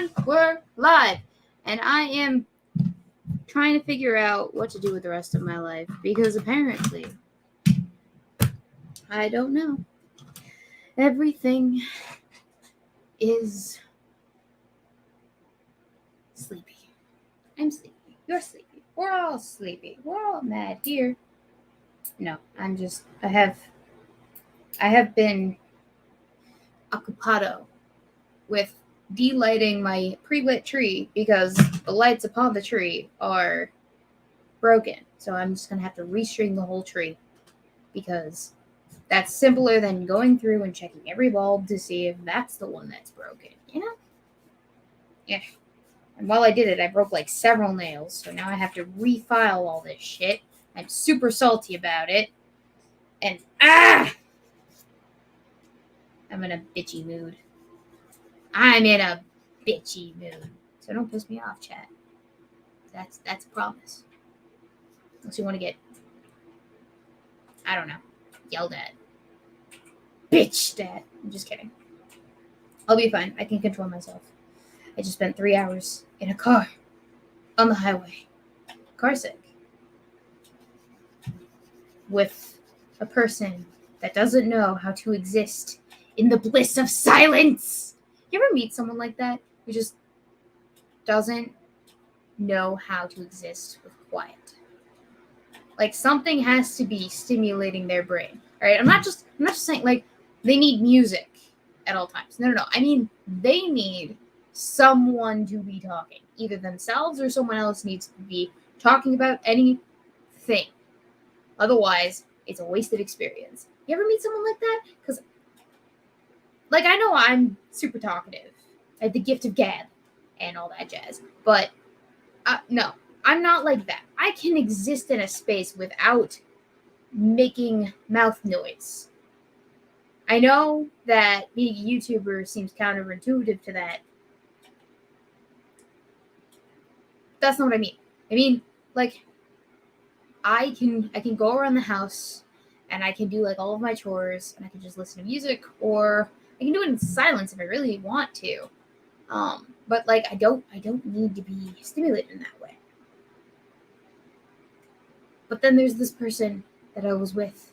And we're live. And I am trying to figure out what to do with the rest of my life. Because apparently, I don't know. Everything is sleepy. I'm sleepy. You're sleepy. We're all sleepy. We're all mad here. No, I have been occupado with delighting my pre-lit tree because the lights upon the tree are broken. So I'm just going to have to restring the whole tree because that's simpler than going through and checking every bulb to see if that's the one that's broken, you know? Yeah. And while I did it, I broke like several nails, so now I have to refile all this shit. I'm super salty about it. And I'm in a bitchy mood. I'm in a bitchy mood. So don't piss me off, chat. That's a promise. Unless you want to get, I don't know, yelled at. Bitched at. I'm just kidding. I'll be fine. I can control myself. I just spent 3 hours in a car on the highway. Car sick. With a person that doesn't know how to exist in the bliss of silence. You ever meet someone like that who just doesn't know how to exist with quiet? Like something has to be stimulating their brain. All right, I'm not just saying like they need music at all times. No. I mean they need someone to be talking, either themselves or someone else needs to be talking about anything. Otherwise, it's a wasted experience. You ever meet someone like that? Because, like, I know I'm super talkative. I have the gift of gab and all that jazz. But, no, I'm not like that. I can exist in a space without making mouth noise. I know that being a YouTuber seems counterintuitive to that. That's not what I mean. I mean, like, I can go around the house and I can do like all of my chores and I can just listen to music, or I can do it in silence if I really want to. But like I don't need to be stimulated in that way. But then there's this person that I was with,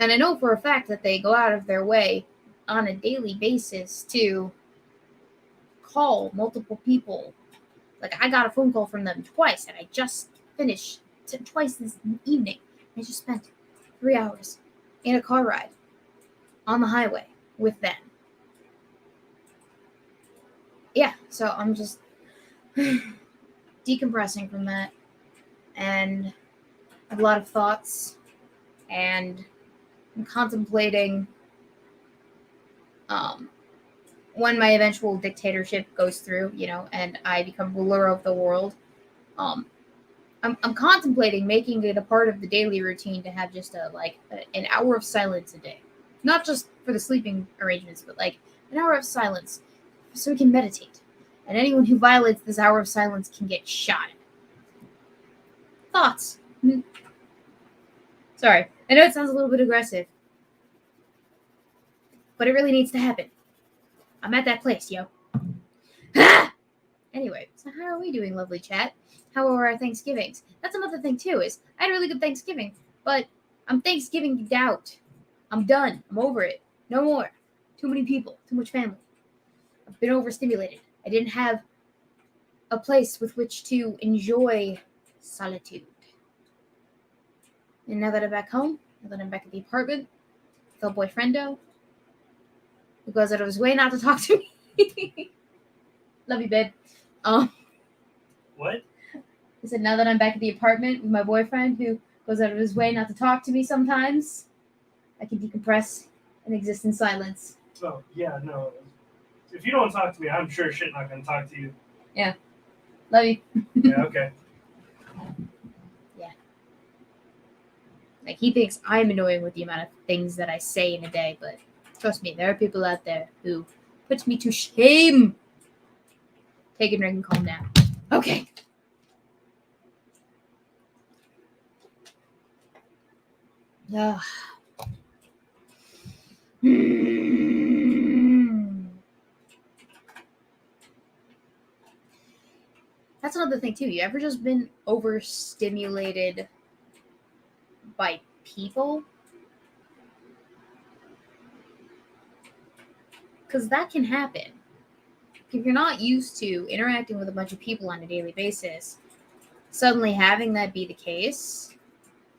and I know for a fact that they go out of their way on a daily basis to call multiple people. Like I got a phone call from them twice, and I just finished twice this evening. I just spent 3 hours in a car ride on the highway with them. Yeah, so I'm just decompressing from that, and I have a lot of thoughts, and I'm contemplating when my eventual dictatorship goes through, and I become ruler of the world. I'm contemplating making it a part of the daily routine to have just an hour of silence a day. Not just for the sleeping arrangements, but like an hour of silence so we can meditate. And anyone who violates this hour of silence can get shot. Thoughts? Sorry, I know it sounds a little bit aggressive, but it really needs to happen. I'm at that place, yo. Anyway, so how are we doing, lovely chat? How are our Thanksgivings? That's another thing, too, is I had a really good Thanksgiving, but I'm Thanksgivinged out. I'm done. I'm over it. No more. Too many people. Too much family. I've been overstimulated. I didn't have a place with which to enjoy solitude. And now that I'm back home, now that I'm back at the apartment, with a boyfriendo, who goes out of his way not to talk to me. Love you, babe. What? I said, now that I'm back at the apartment with my boyfriend who goes out of his way not to talk to me sometimes, I can decompress and exist in silence. Oh, yeah, no. If you don't talk to me, I'm sure shit not going to talk to you. Yeah. Love you. Yeah, okay. Yeah. Like, he thinks I'm annoying with the amount of things that I say in a day, but trust me, there are people out there who put me to shame. Take a drink and calm down. Okay. Yeah. That's another thing, too. You ever just been overstimulated by people? Because that can happen. If you're not used to interacting with a bunch of people on a daily basis, suddenly having that be the case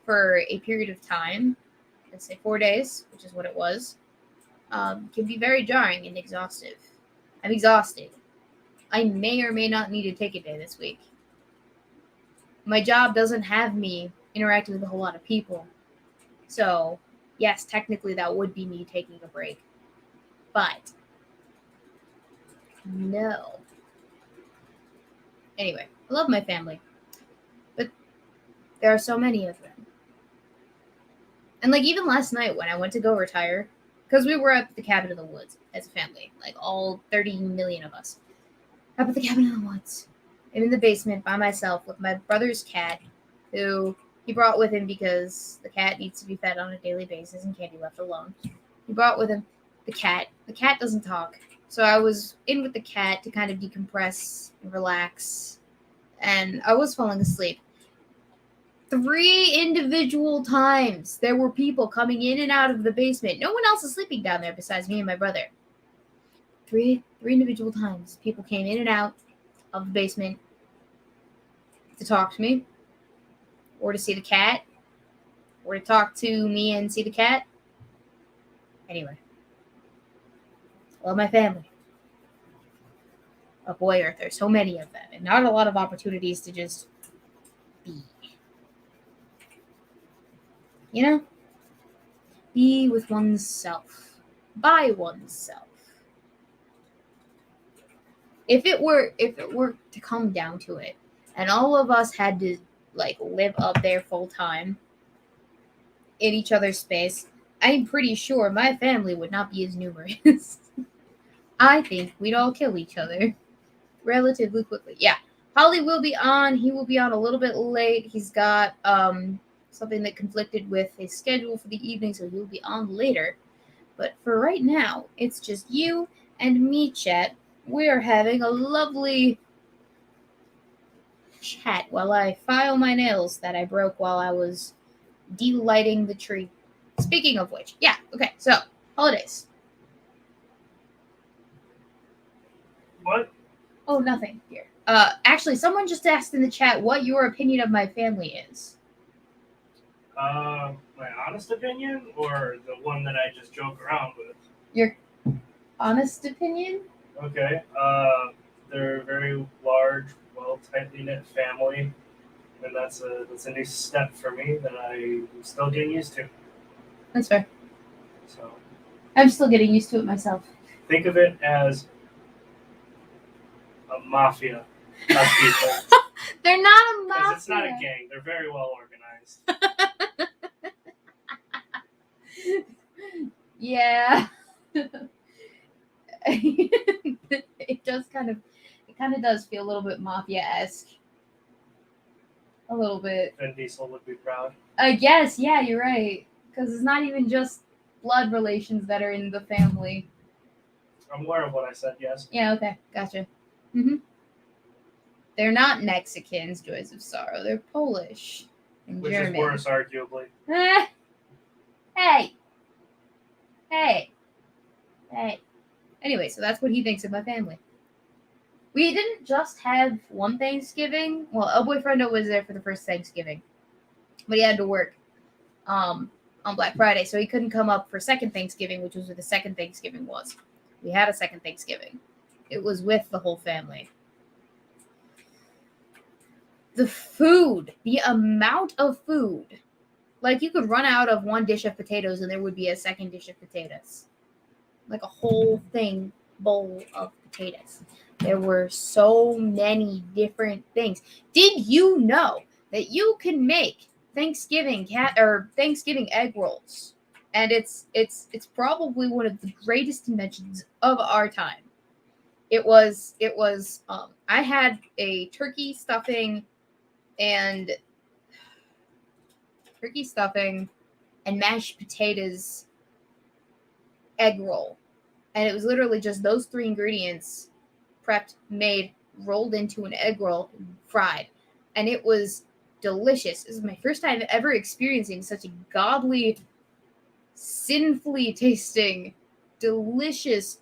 for a period of time, let's say 4 days, which is what it was, can be very jarring and exhaustive. I'm exhausted. I may or may not need to take a day this week. My job doesn't have me interacting with a whole lot of people. So, yes, technically that would be me taking a break. But, no. Anyway, I love my family. But there are so many of them. And, like, even last night when I went to go retire, because we were at the cabin in the woods as a family, like all 30 million of us. Up at the cabin in the woods. I'm in the basement by myself with my brother's cat, who he brought with him because the cat needs to be fed on a daily basis and can't be left alone. He brought with him the cat. The cat doesn't talk. So I was in with the cat to kind of decompress and relax. And I was falling asleep. 3 individual times there were people coming in and out of the basement. No one else is sleeping down there besides me and my brother. Three individual times people came in and out of the basement to talk to me, or to see the cat, or to talk to me and see the cat. Anyway, I love my family. But boy, are there so many of them, and not a lot of opportunities to just be. You know? Be with oneself. By oneself. If it were to come down to it, and all of us had to like live up there full time in each other's space, I'm pretty sure my family would not be as numerous. I think we'd all kill each other relatively quickly. Yeah, Holly will be on. He will be on a little bit late. He's got something that conflicted with his schedule for the evening, so he'll be on later. But for right now, it's just you and me, chat. We're having a lovely chat while I file my nails that I broke while I was delighting the tree. Speaking of which, yeah, okay, so, holidays. What? Oh, nothing here. Actually, someone just asked in the chat what your opinion of my family is. My honest opinion, or the one that I just joke around with? Your honest opinion? Okay. They're a very large, tightly knit family, and that's a new step for me that I'm still getting used to. That's fair. So I'm still getting used to it myself. think of it as a mafia of people. They're not a mafia. Because it's not a gang. They're very well organized. Yeah. It kind of does feel a little bit mafia-esque. A little bit. Vin Diesel would be proud. I guess, yeah, you're right. Because it's not even just blood relations that are in the family. I'm aware of what I said, yes. Yeah, okay, gotcha. Mm-hmm. They're not Mexicans, Joys of Sorrow. They're Polish and Which German. is worse, arguably. Hey. Anyway, so that's what he thinks of my family. We didn't just have one Thanksgiving. Well, El Boyfriendo was there for the first Thanksgiving, but he had to work on Black Friday, so he couldn't come up for second Thanksgiving, which was where the second Thanksgiving was. We had a second Thanksgiving. It was with the whole family. The food, the amount of food. Like, you could run out of one dish of potatoes and there would be a second dish of potatoes. Like a whole bowl of potatoes. There were so many different things. Did you know that you can make Thanksgiving egg rolls? And it's probably one of the greatest inventions of our time. It was I had a turkey stuffing and mashed potatoes egg roll. And it was literally just those 3 ingredients prepped, made, rolled into an egg roll and fried. And it was delicious. This is my first time ever experiencing such a godly, sinfully tasting, delicious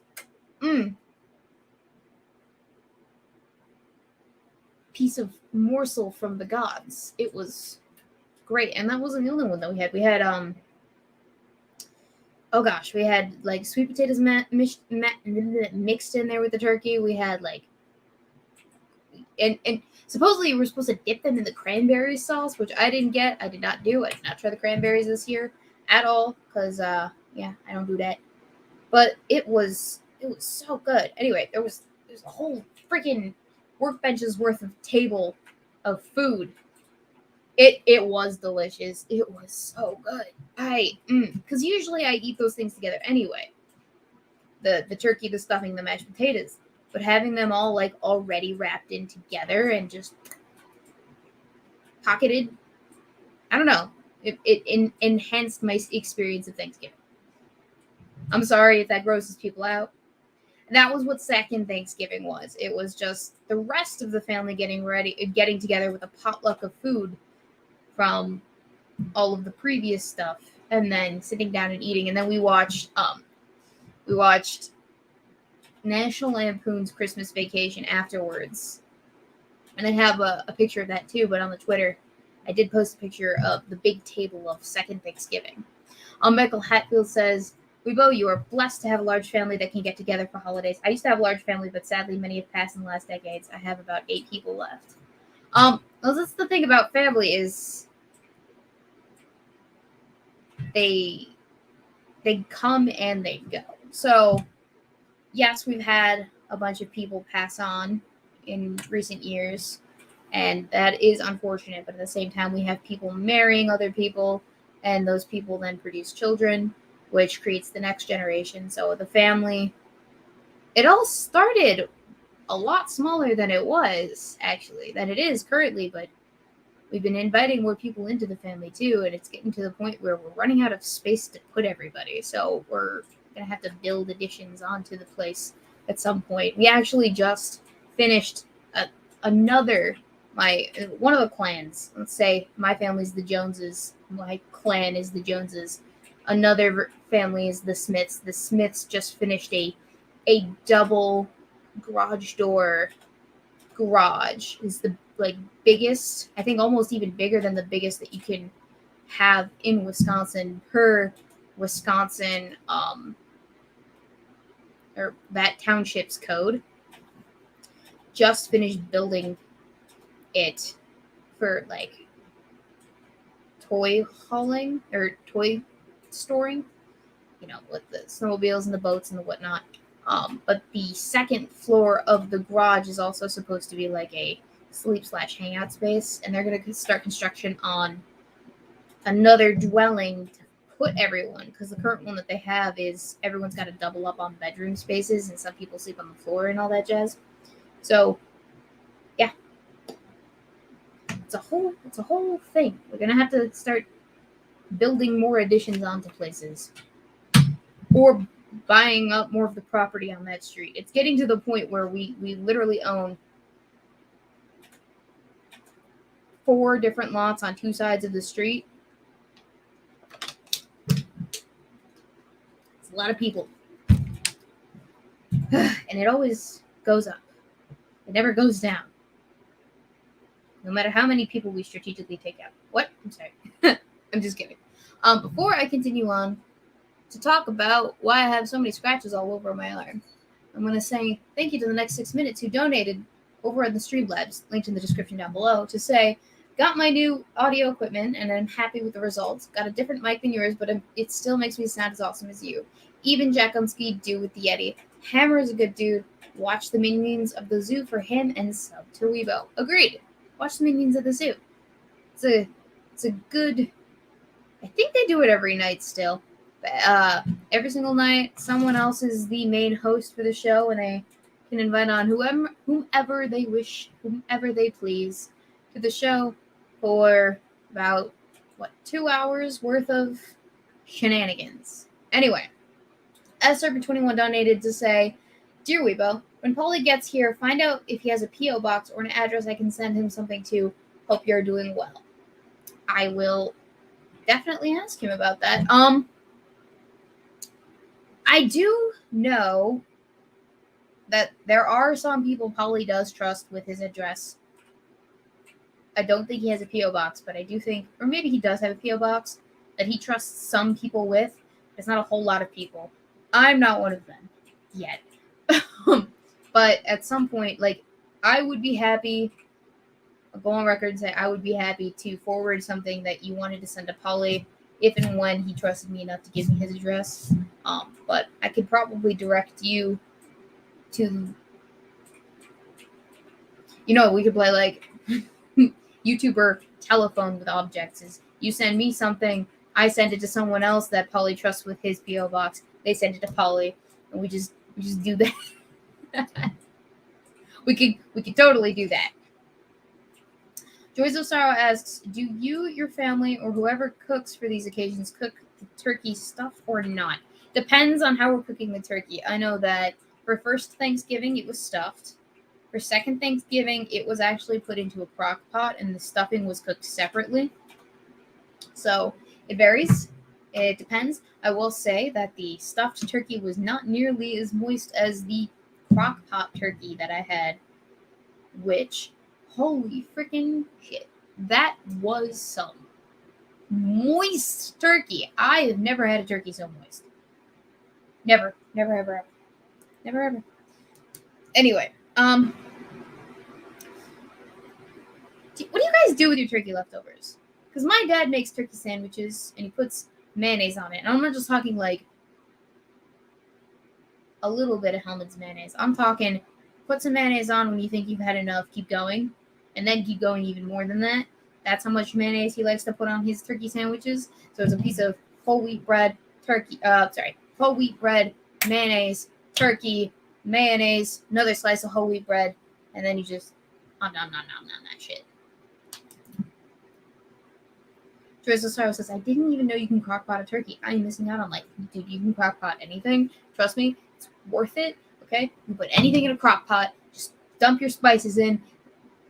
piece of morsel from the gods. It was great. And that wasn't the only one that we had. We had we had like sweet potatoes mixed in there with the turkey. We had like and supposedly we're supposed to dip them in the cranberry sauce, which I didn't get. I did not do. I did not try the cranberries this year at all because I don't do that. But it was so good. Anyway, there's a whole freaking workbench's worth of table of food. It was delicious. It was so good. Because usually I eat those things together anyway. The turkey, the stuffing, the mashed potatoes. But having them all like already wrapped in together and just pocketed, I don't know. It enhanced my experience of Thanksgiving. I'm sorry if that grosses people out. That was what second Thanksgiving was. It was just the rest of the family getting together with a potluck of food from all of the previous stuff, and then sitting down and eating. And then we watched National Lampoon's Christmas Vacation afterwards. And I have a picture of that too, but on the Twitter, I did post a picture of the big table of second Thanksgiving. Michael Hatfield says, Weebo, you are blessed to have a large family that can get together for holidays. I used to have a large family, but sadly many have passed in the last decades. I have about 8 people left. Well, that's the thing about family is they come and they go. So, yes, we've had a bunch of people pass on in recent years, and that is unfortunate. But at the same time, we have people marrying other people, and those people then produce children, which creates the next generation. So the family, it all started a lot smaller than it is currently, but we've been inviting more people into the family too, and it's getting to the point where we're running out of space to put everybody. So we're going to have to build additions onto the place at some point. We actually just finished one of the clans. Let's say my family's the Joneses, my clan is the Joneses. Another family is the Smiths. The Smiths just finished a double garage door garage. Is the biggest, I think almost even bigger than the biggest that you can have in Wisconsin per Wisconsin or that township's code. Just finished building it for toy hauling or toy storing, with the snowmobiles and the boats and the whatnot. But the second floor of the garage is also supposed to be like a sleep/hangout space, and they're going to start construction on another dwelling to put everyone, because the current one that they have is everyone's got to double up on bedroom spaces, and some people sleep on the floor and all that jazz. So, yeah, it's a whole thing. We're going to have to start building more additions onto places, or buying up more of the property on that street. It's getting to the point where we literally own 4 different lots on 2 sides of the street. It's a lot of people. And it always goes up. It never goes down. No matter how many people we strategically take out. What? I'm sorry. I'm just kidding. Before I continue on to talk about why I have so many scratches all over my arm, I'm going to say thank you to the next 6 minutes who donated over at the Streamlabs, linked in the description down below, to say, got my new audio equipment and I'm happy with the results. Got a different mic than yours, but it still makes me sound as awesome as you. Even Jack on Speed do with the Yeti. Hammer is a good dude. Watch the Minions of the Zoo for him and sub to Weebo. Agreed. Watch the Minions of the Zoo. It's a good... I think they do it every night still. Every single night, someone else is the main host for the show, and they can invite on whomever they wish, whomever they please, to the show for about 2 hours worth of shenanigans. Anyway, S Serpent 21 donated to say, Dear Weebo, When Polly gets here, find out if he has a P.O. box or an address I can send him something to. Hope you're doing well. I will definitely ask him about that. I do know that there are some people Polly does trust with his address. I don't think he has a P.O. box, but I do think, or maybe he does have a P.O. box that he trusts some people with. There's not a whole lot of people. I'm not one of them yet. But at some point, like, I would be happy, I'll go on record and say I would be happy to forward something that you wanted to send to Polly if and when he trusted me enough to give me his address. But I could probably direct you to, we could play like YouTuber telephone with objects. Is you send me something, I send it to someone else that Polly trusts with his P.O. box. They send it to Polly, and we just do that. we could totally do that. Joys of Sorrow asks, do you, your family, or whoever cooks for these occasions cook the turkey stuffed or not? Depends on how we're cooking the turkey. I know that for first Thanksgiving, it was stuffed. For second Thanksgiving, it was actually put into a crock pot, and the stuffing was cooked separately. So it varies. It depends. I will say that the stuffed turkey was not nearly as moist as the crock pot turkey that I had, which, holy freaking shit, that was some moist turkey. I have never had a turkey so moist. Never, ever. Anyway, what do you guys do with your turkey leftovers? Because my dad makes turkey sandwiches and he puts mayonnaise on it. And I'm not just talking like a little bit of Hellmann's mayonnaise. I'm talking put some mayonnaise on when you think you've had enough, keep going, and then keep going even more than that. That's how much mayonnaise he likes to put on his turkey sandwiches. So it's a piece of whole wheat bread, whole wheat bread, mayonnaise, turkey, mayonnaise, another slice of whole wheat bread, and then you just nom that shit. Drizzle Sorrow says, I didn't even know you can crockpot a turkey. I'm missing out on, like, dude, you can crockpot anything. Trust me, it's worth it, okay? You put anything in a crockpot, just dump your spices in.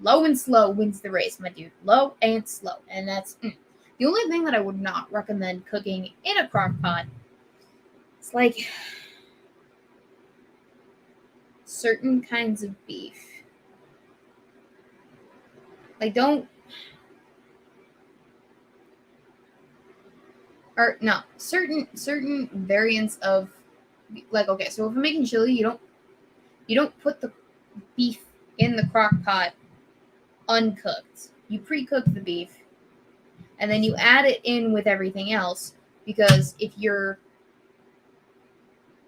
Low and slow wins the race, my dude. Low and slow. And that's the only thing that I would not recommend cooking in a crockpot. It's like certain kinds of beef. Like, certain variants of, like, okay, so if I'm making chili, you don't put the beef in the crock pot uncooked. You pre-cook the beef and then you add it in with everything else, because if you're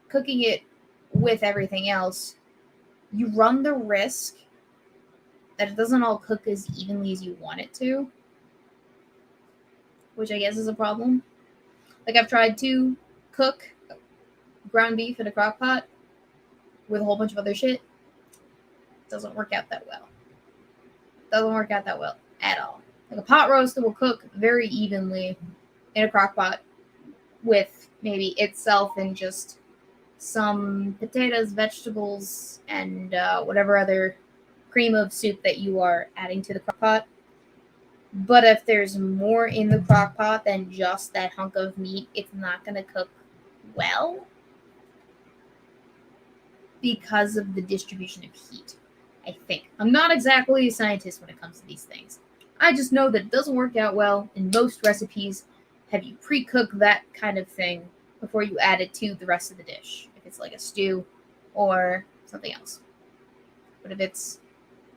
cooking it with everything else, you run the risk that it doesn't all cook as evenly as you want it to, which I guess is a problem. Like, I've tried to cook ground beef in a crock pot with a whole bunch of other shit. It doesn't work out that well. Doesn't work out that well at all. Like, a pot roast will cook very evenly in a crock pot with maybe itself and just some potatoes, vegetables, and whatever other cream of soup that you are adding to the crock pot. But if there's more in the crock pot than just that hunk of meat, it's not going to cook well because of the distribution of heat, I think. I'm not exactly a scientist when it comes to these things. I just know that it doesn't work out well in most recipes. Have you pre-cook that kind of thing before you add it to the rest of the dish, if it's like a stew or something else. But if it's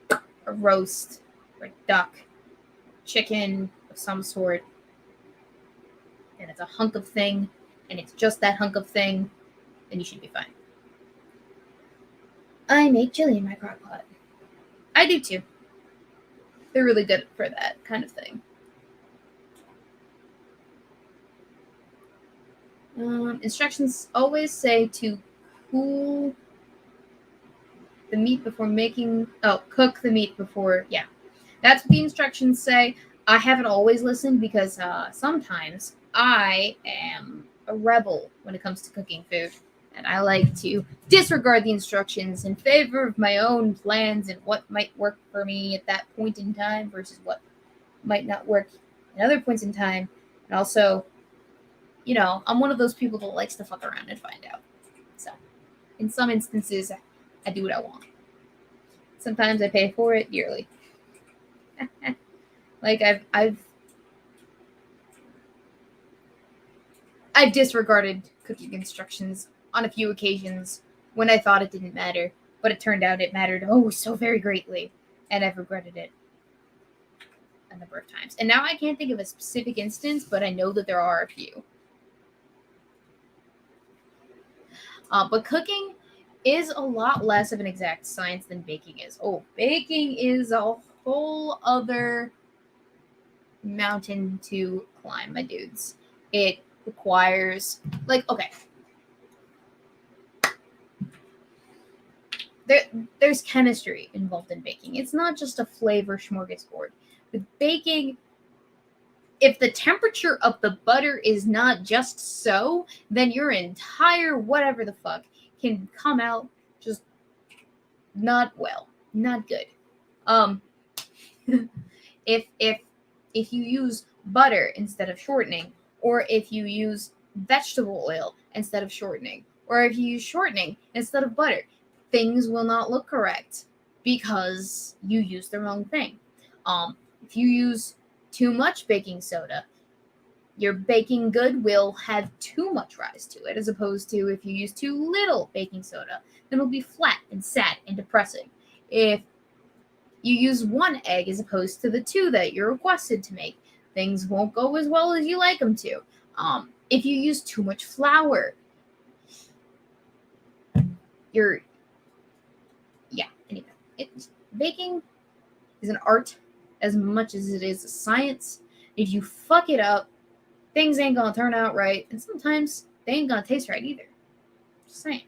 a roast or duck, chicken of some sort, and it's a hunk of thing, and it's just that hunk of thing, then you should be fine. I make chili in my crock pot. I do too. They're really good for that kind of thing. Instructions always say to cool the meat before making... cook the meat before... Yeah. That's what the instructions say. I haven't always listened because sometimes I am a rebel when it comes to cooking food. And I like to disregard the instructions in favor of my own plans and what might work for me at that point in time versus what might not work at other points in time. And also, I'm one of those people that likes to fuck around and find out. So, in some instances, I do what I want. Sometimes I pay for it dearly. Like I've disregarded cooking instructions on a few occasions when I thought it didn't matter, but it turned out it mattered so very greatly, and I've regretted it a number of times. And now I can't think of a specific instance, but I know that there are a few. But cooking is a lot less of an exact science than baking is. Baking is a whole other mountain to climb, my dudes. It requires, there's chemistry involved in baking. It's not just a flavor smorgasbord. With baking, if the temperature of the butter is not just so, then your entire whatever the fuck can come out just not good. If you use butter instead of shortening, or if you use vegetable oil instead of shortening, or if you use shortening instead of butter, things will not look correct because you use the wrong thing. If you use too much baking soda, your baking good will have too much rise to it, as opposed to if you use too little baking soda, then it'll be flat and sad and depressing. If you use one egg as opposed to the two that you're requested to make, things won't go as well as you like them to. If you use too much flour, baking is an art as much as it is a science. If you fuck it up, things ain't gonna turn out right, and sometimes they ain't gonna taste right either. Just saying.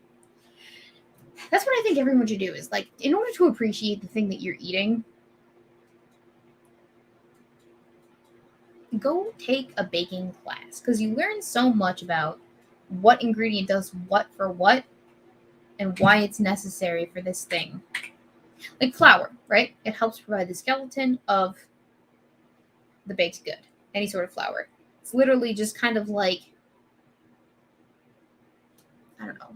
That's what I think everyone should do, is in order to appreciate the thing that you're eating, go take a baking class, because you learn so much about what ingredient does what for what and why it's necessary for this thing. Like flour, right? It helps provide the skeleton of the baked good, any sort of flour. It's literally just kind of like, I don't know.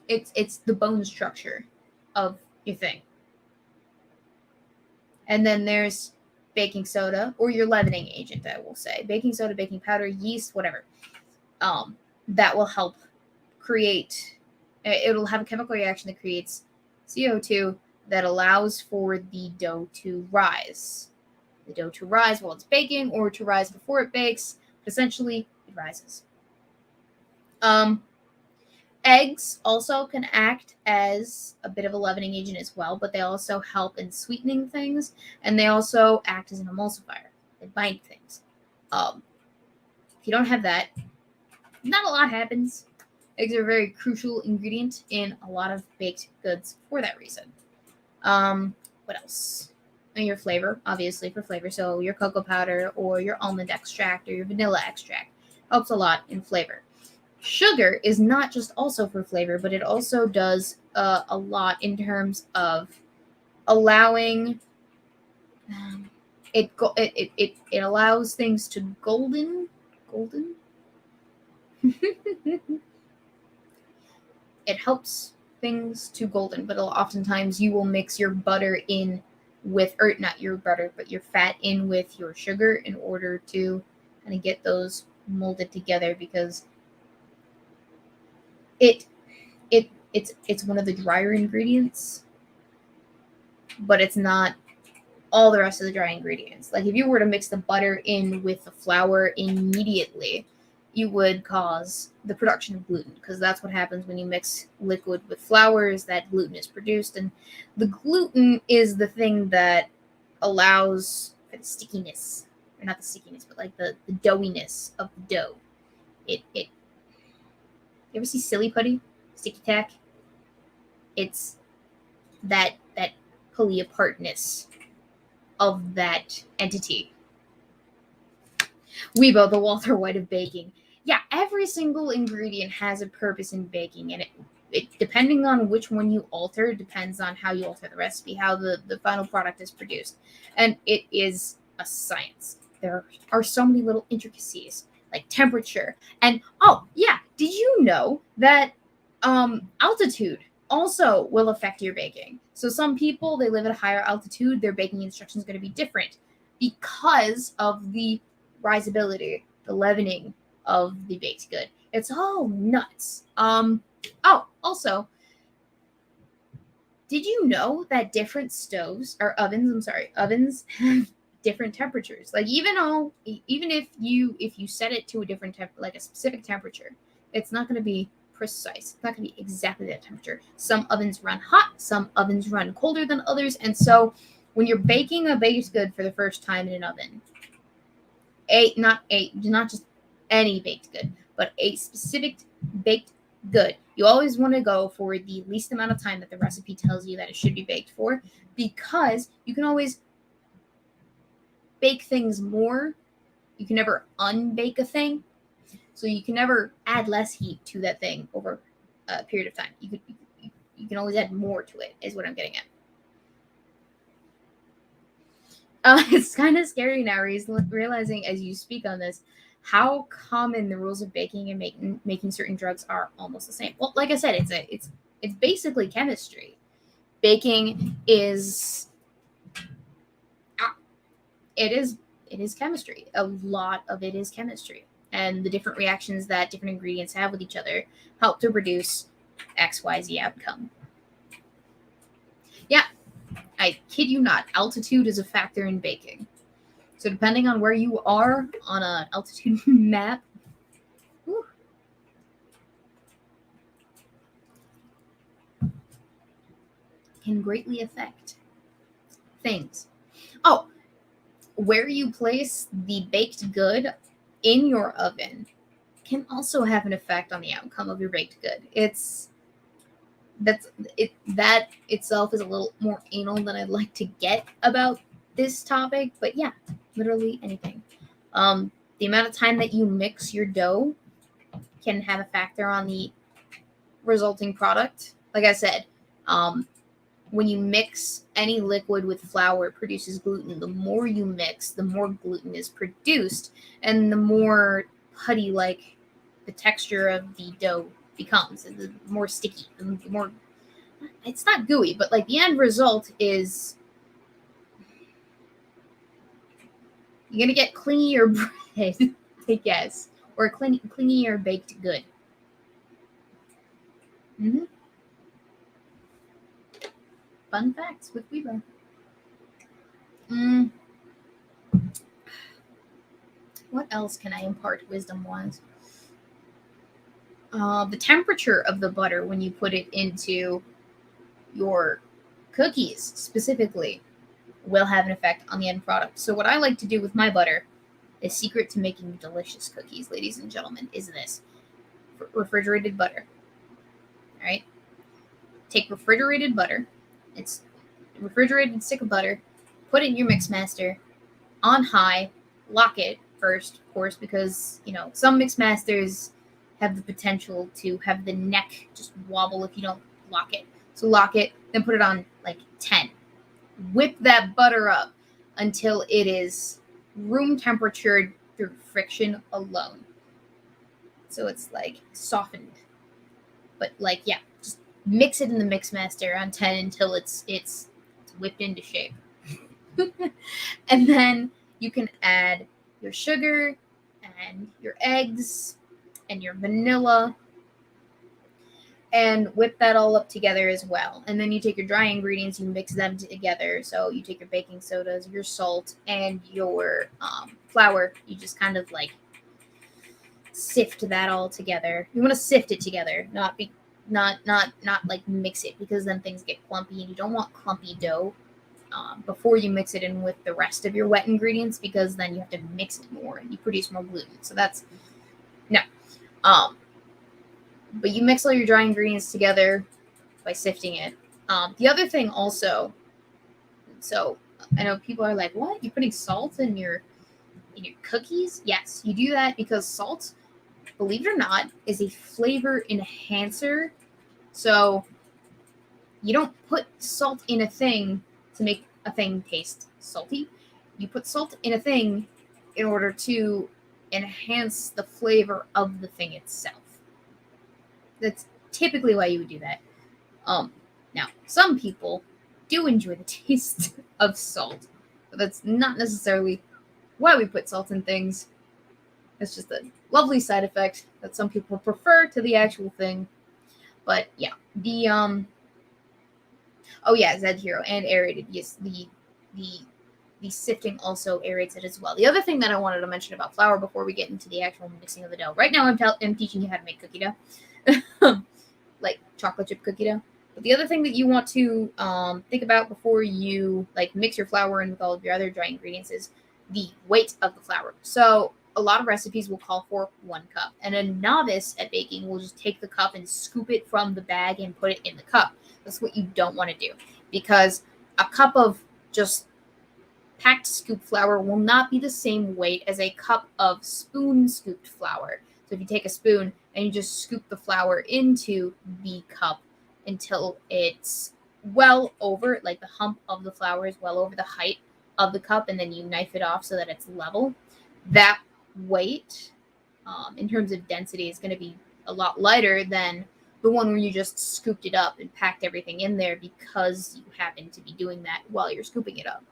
It's the bone structure of your thing. And then there's baking soda, or your leavening agent, I will say. Baking soda, baking powder, yeast, whatever. That will help create, it'll have a chemical reaction that creates CO2 that allows for the dough to rise. The dough to rise while it's baking, or to rise before it bakes. But essentially, it rises. Eggs also can act as a bit of a leavening agent as well, but they also help in sweetening things, and they also act as an emulsifier. They bind things. If you don't have that, not a lot happens. Eggs are a very crucial ingredient in a lot of baked goods for that reason. What else? And your flavor, obviously, for flavor. So your cocoa powder or your almond extract or your vanilla extract helps a lot in flavor. Sugar is not just also for flavor, but it also does a lot in terms of allowing it allows things to golden. It helps things to golden, but oftentimes you will mix your butter in with, or not your butter, but your fat in with your sugar in order to kind of get those molded together, because it's one of the drier ingredients, but it's not all the rest of the dry ingredients. Like if you were to mix the butter in with the flour immediately, you would cause the production of gluten, because that's what happens when you mix liquid with flour, is that gluten is produced, and the gluten is the thing that allows for the stickiness, or not the stickiness, but like the doughiness of the dough. You ever see silly putty, sticky tack? It's that pulley apartness of that entity. Weebo, the Walter White of baking. yeah, every single ingredient has a purpose in baking, and it depending on which one you alter depends on how you alter the recipe, how the final product is produced, and it is a science. There are so many little intricacies like temperature, and oh yeah, did you know that altitude also will affect your baking? So some people, they live at a higher altitude, their baking instruction is going to be different because of the risability, the leavening of the baked good. It's all nuts. Oh, also, did you know that different ovens have different temperatures? Like even if you set it to a different like a specific temperature, it's not going to be precise. It's not going to be exactly that temperature. Some ovens run hot, some ovens run colder than others, and so when you're baking a baked good for the first time in an oven, not just any baked good, but a specific baked good. You always want to go for the least amount of time that the recipe tells you that it should be baked for, because you can always bake things more. You can never unbake a thing, so you can never add less heat to that thing over a period of time. You can always add more to it, is what I'm getting at. It's kind of scary now, realizing as you speak on this how common the rules of baking and making certain drugs are almost the same. Well, like I said, it's basically chemistry. Baking is it is chemistry. A lot of it is chemistry, and the different reactions that different ingredients have with each other help to produce XYZ outcome. Yeah, I kid you not, altitude is a factor in baking. So depending on where you are on an altitude map, whew, can greatly affect things. Oh, where you place the baked good in your oven can also have an effect on the outcome of your baked good. That itself is a little more anal than I'd like to get about this topic, but yeah, literally anything. The amount of time that you mix your dough can have a factor on the resulting product. Like I said, when you mix any liquid with flour, it produces gluten. The more you mix, the more gluten is produced, and the more putty like the texture of the dough becomes, and the more sticky, the more, it's not gooey, but like the end result is you're gonna get clingier bread, I guess, or clingier baked good. Mm-hmm. Fun facts with Weebo. What else can I impart wisdom-wise? The temperature of the butter when you put it into your cookies specifically will have an effect on the end product. So what I like to do with my butter, the secret to making delicious cookies, ladies and gentlemen, is this. Refrigerated butter. All right? Take refrigerated butter. It's a refrigerated stick of butter. Put it in your mix master on high. Lock it first, of course, because, some mix masters have the potential to have the neck just wobble if you don't lock it. So lock it, then put it on like 10. Whip that butter up until it is room temperature through friction alone. So it's like softened. But like, yeah, just mix it in the mix master on 10 until it's whipped into shape. And then you can add your sugar and your eggs and your vanilla and whip that all up together as well. And then you take your dry ingredients, you mix them together. So you take your baking sodas, your salt, and your flour. You just kind of like sift that all together. You want to sift it together, not like mix it, because then things get clumpy, and you don't want clumpy dough before you mix it in with the rest of your wet ingredients, because then you have to mix it more and you produce more gluten. So that's no. But you mix all your dry ingredients together by sifting it. The other thing also, so I know people are like, what? You're putting salt in your cookies? Yes, you do that because salt believe it or not, is a flavor enhancer. So you don't put salt in a thing to make a thing taste salty. You put salt in a thing in order to enhance the flavor of the thing itself. That's typically why you would do that. Now, some people do enjoy the taste of salt, but that's not necessarily why we put salt in things. It's just a lovely side effect that some people prefer to the actual thing. But yeah, the oh yeah, Zed Hero and aerated. Yes, the sifting also aerates it as well. The other thing that I wanted to mention about flour before we get into the actual mixing of the dough. Right now, I'm teaching you how to make cookie dough, like chocolate chip cookie dough. But the other thing that you want to think about before you like mix your flour in with all of your other dry ingredients is the weight of the flour. So a lot of recipes will call for 1 cup, and a novice at baking will just take the cup and scoop it from the bag and put it in the cup. That's what you don't want to do, because a cup of just packed scoop flour will not be the same weight as a cup of spoon scooped flour. So if you take a spoon and you just scoop the flour into the cup until it's well over, like the hump of the flour is well over the height of the cup, and then you knife it off so that it's level, that weight in terms of density is going to be a lot lighter than the one where you just scooped it up and packed everything in there because you happen to be doing that while you're scooping it up.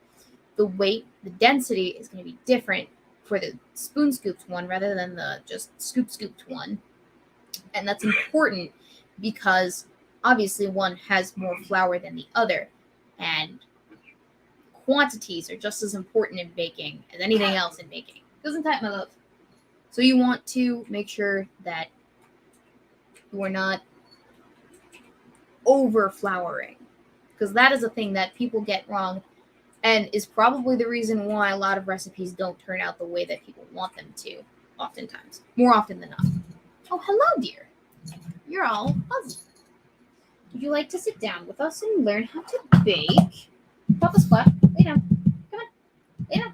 The weight, the density is going to be different for the spoon scooped one rather than the just scooped one. And that's important because obviously one has more flour than the other, and quantities are just as important in baking as anything else in baking. Doesn't that, my love? So you want to make sure that you are not over flouring, because that is a thing that people get wrong and is probably the reason why a lot of recipes don't turn out the way that people want them to, oftentimes. More often than not. Oh, hello, dear. You're all fuzzy. Would you like to sit down with us and learn how to bake? Pop a squat. Lay down. Come on. Lay down.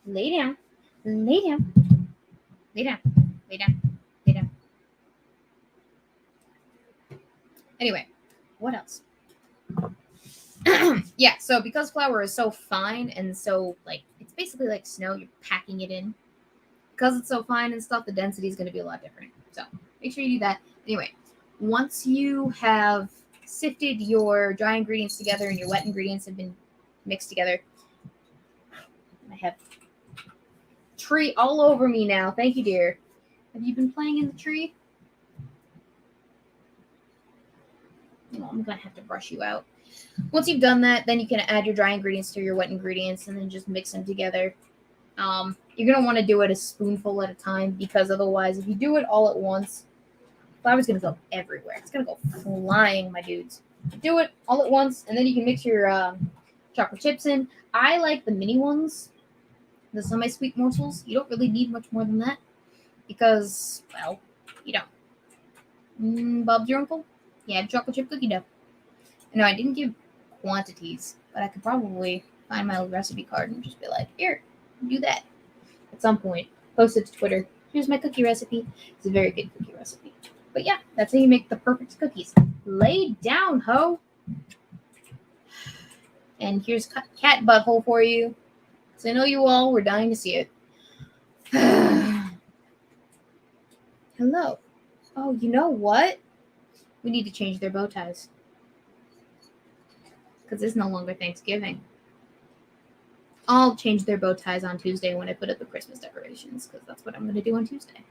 Lay down. Lay down. Lay down. Lay down. Lay down. Anyway, what else? Yeah, so because flour is so fine and so, like, it's basically like snow, you're packing it in. Because it's so fine and stuff, the density is going to be a lot different. So make sure you do that. Anyway, once you have sifted your dry ingredients together and your wet ingredients have been mixed together, I have tree all over me now. Thank you, dear. Have you been playing in the tree? Oh, I'm going to have to brush you out. Once you've done that, then you can add your dry ingredients to your wet ingredients and then just mix them together. You're going to want to do it a spoonful at a time, because otherwise, if you do it all at once, flour's going to go everywhere. It's going to go flying, my dudes. Do it all at once, and then you can mix your chocolate chips in. I like the mini ones, the semi-sweet morsels. You don't really need much more than that because, well, you don't. Bob's your uncle? Yeah, chocolate chip cookie dough. No, I didn't give quantities, but I could probably find my old recipe card and just be like, here, do that. At some point, post it to Twitter. Here's my cookie recipe. It's a very good cookie recipe. But yeah, that's how you make the perfect cookies. Lay down, ho. And here's cat butthole for you. Because I know you all were dying to see it. Hello. Oh, you know what? We need to change their bow ties. Because it's no longer Thanksgiving. I'll change their bow ties on Tuesday when I put up the Christmas decorations, because that's what I'm going to do on Tuesday.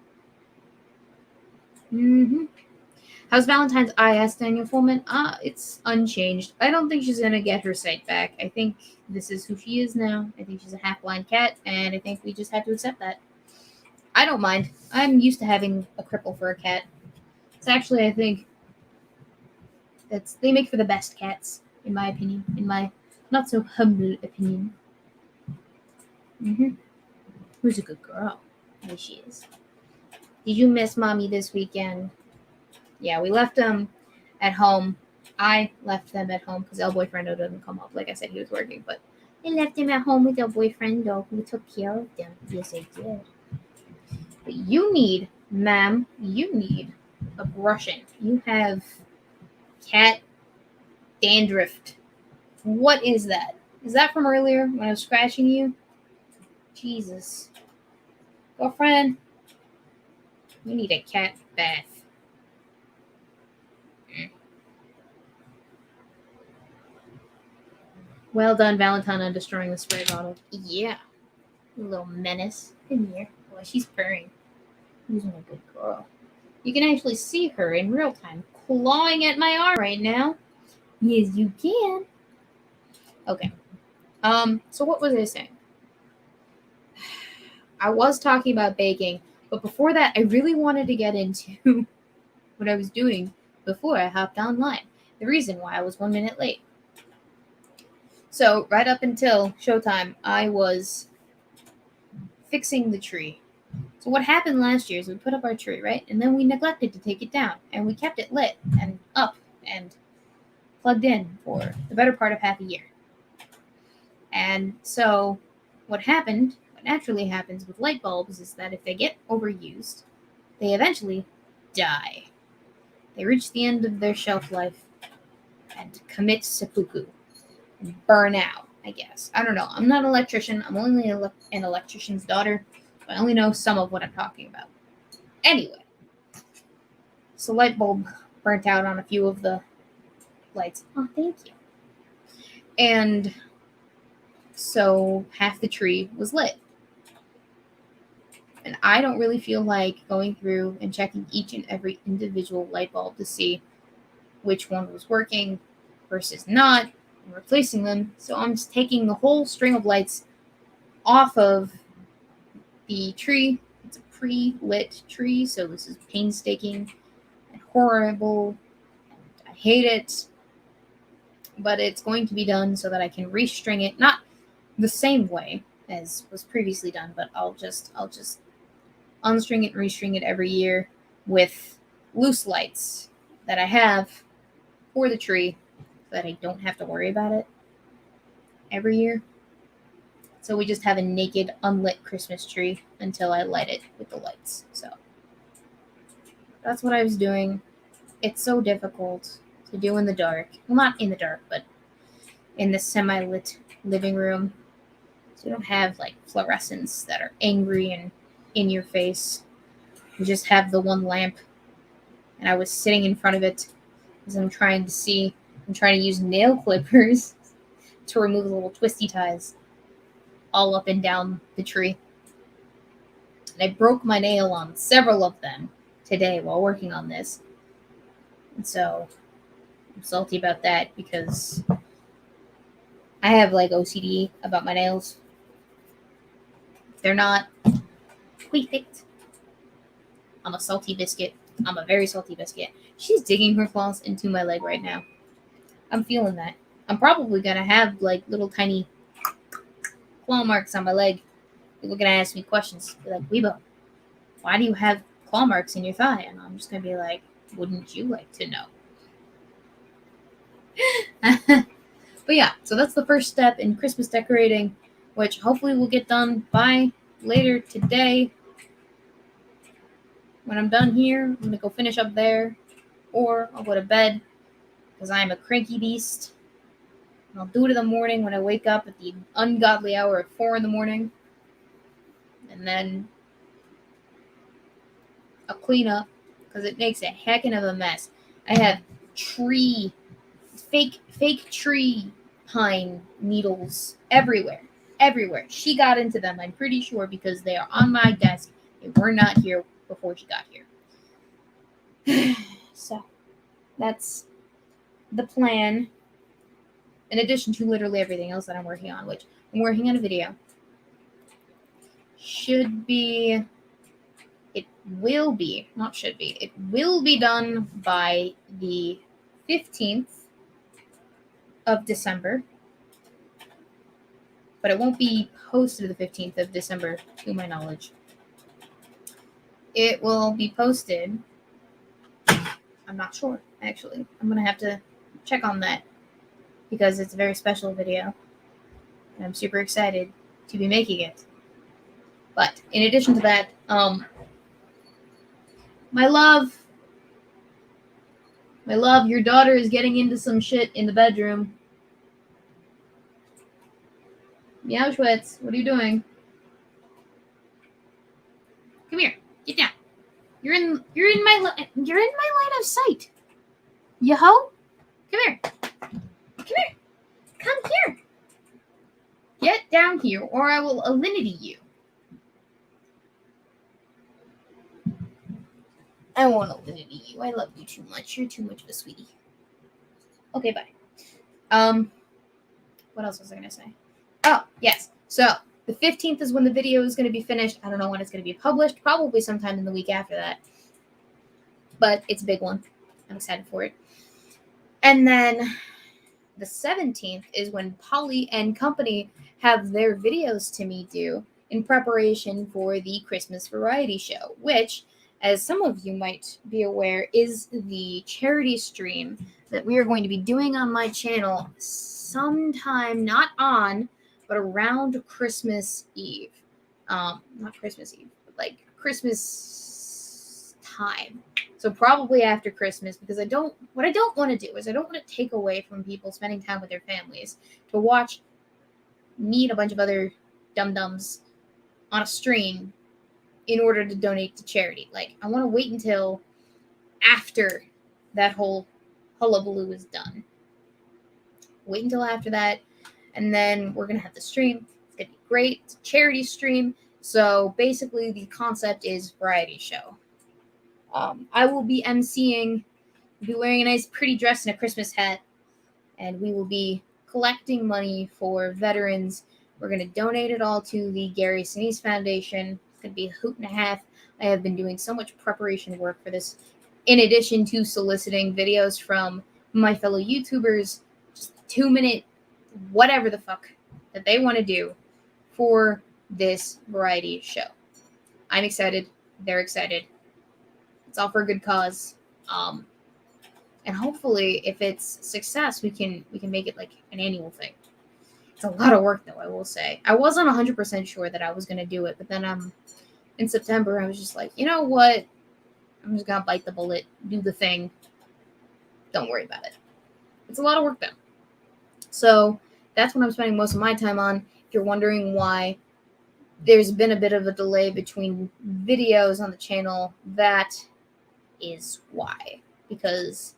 How's Valentine's? I asked Daniel Fullman. It's unchanged. I don't think she's going to get her sight back. I think this is who she is now. I think she's a half-blind cat, and I think we just have to accept that. I don't mind. I'm used to having a cripple for a cat. It's actually, I think, they make for the best cats, in my opinion. In my not so humble opinion. Who's a good girl? There she is. Did you miss mommy this weekend? Yeah, we left them at home. I left them at home because El Boyfriendo doesn't come up. Like I said, he was working, but I left him at home with El Boyfriendo who took care of them. Yes, I did. But you need Ma'am, you need a brushing. You have cat dandruff. What is that? Is that from earlier when I was scratching you? Jesus. Girlfriend, you need a cat bath. Well done, Valentine, on destroying the spray bottle. Yeah. You little menace. In here. Boy, she's purring. Using a good girl. You can actually see her in real time, clawing at my arm right now. Yes, you can. Okay. So what was I saying? I was talking about baking, but before that, I really wanted to get into what I was doing before I hopped online. The reason why I was 1 minute late. So, right up until showtime, I was fixing the tree. So, what happened last year is we put up our tree, right? And then we neglected to take it down. And we kept it lit and up and plugged in for the better part of half a year. And so, what naturally happens with light bulbs is that if they get overused, they eventually die. They reach the end of their shelf life and commit seppuku and burn out, I guess. I don't know. I'm not an electrician. I'm only an electrician's daughter. So I only know some of what I'm talking about. Anyway, so light bulb burnt out on a few of the lights. Oh, thank you. And so half the tree was lit. And I don't really feel like going through and checking each and every individual light bulb to see which one was working versus not, and replacing them. So I'm just taking the whole string of lights off of the tree. It's a pre-lit tree, so this is painstaking and horrible. And I hate it. But it's going to be done so that I can restring it, not the same way as was previously done, but I'll just unstring it and restring it every year with loose lights that I have for the tree so that I don't have to worry about it every year. So we just have a naked, unlit Christmas tree until I light it with the lights. So that's what I was doing. It's so difficult to do in the dark. Well, not in the dark, but in the semi-lit living room. So you don't have like fluorescents that are angry and in your face. You just have the one lamp. And I was sitting in front of it because I'm trying to use nail clippers to remove the little twisty ties all up and down the tree. And I broke my nail on several of them today while working on this. And so I'm salty about that because I have like OCD about my nails. If they're not perfect, I'm a salty biscuit. I'm a very salty biscuit. She's digging her claws into my leg right now. I'm feeling that. I'm probably going to have like little tiny claw marks on my leg. People are going to ask me questions. Be like, Weebo, why do you have claw marks in your thigh? And I'm just going to be like, wouldn't you like to know? But yeah, so that's the first step in Christmas decorating, which hopefully will get done by later today. When I'm done here, I'm going to go finish up there, or I'll go to bed because I am a cranky beast. And I'll do it in the morning when I wake up at the ungodly hour of 4 in the morning. And then I'll clean up because it makes a heckin' of a mess. I have fake tree pine needles everywhere. She got into them, I'm pretty sure, because they are on my desk. They were not here before she got here. So that's the plan. In addition to literally everything else that I'm working on, which I'm working on a video. It will be done by the 15th of December. But it won't be posted the 15th of December, to my knowledge. It will be posted. I'm not sure, actually. I'm going to have to check on that because it's a very special video. And I'm super excited to be making it. But in addition to that, My love. My love, your daughter is getting into some shit in the bedroom. Meowschwitz, what are you doing? Come here. Get down. You're in my line of sight. Yo-ho? Come here. Come here. Come here. Get down here, or I will alinity you. I won't alinity you. I love you too much. You're too much of a sweetie. Okay, bye. What else was I gonna say? Oh, yes. So the 15th is when the video is gonna be finished. I don't know when it's gonna be published. Probably sometime in the week after that. But it's a big one. I'm excited for it. And then the 17th is when Polly and company have their videos to me due in preparation for the Christmas variety show, which, as some of you might be aware, is the charity stream that we are going to be doing on my channel sometime, not on, but around Christmas Eve. Not Christmas Eve, but like Christmas time. So probably after Christmas, because what I don't want to do is I don't want to take away from people spending time with their families to watch me and a bunch of other dum-dums on a stream in order to donate to charity. Like, I want to wait until after that whole hullabaloo is done. Wait until after that, and then we're going to have the stream. It's going to be great. It's a charity stream. So basically the concept is variety show. I will be emceeing, be wearing a nice pretty dress and a Christmas hat, and we will be collecting money for veterans. We're going to donate it all to the Gary Sinise Foundation. It's going to be a hoot and a half. I have been doing so much preparation work for this, in addition to soliciting videos from my fellow YouTubers, just 2-minute, whatever the fuck that they want to do for this variety show. I'm excited. They're excited. It's all for a good cause. And hopefully, if it's success, we can make it like an annual thing. It's a lot of work, though, I will say. I wasn't 100% sure that I was going to do it, but then in September, I was just like, you know what? I'm just going to bite the bullet, do the thing. Don't worry about it. It's a lot of work, though. So that's what I'm spending most of my time on. If you're wondering why there's been a bit of a delay between videos on the channel, that is why. Because,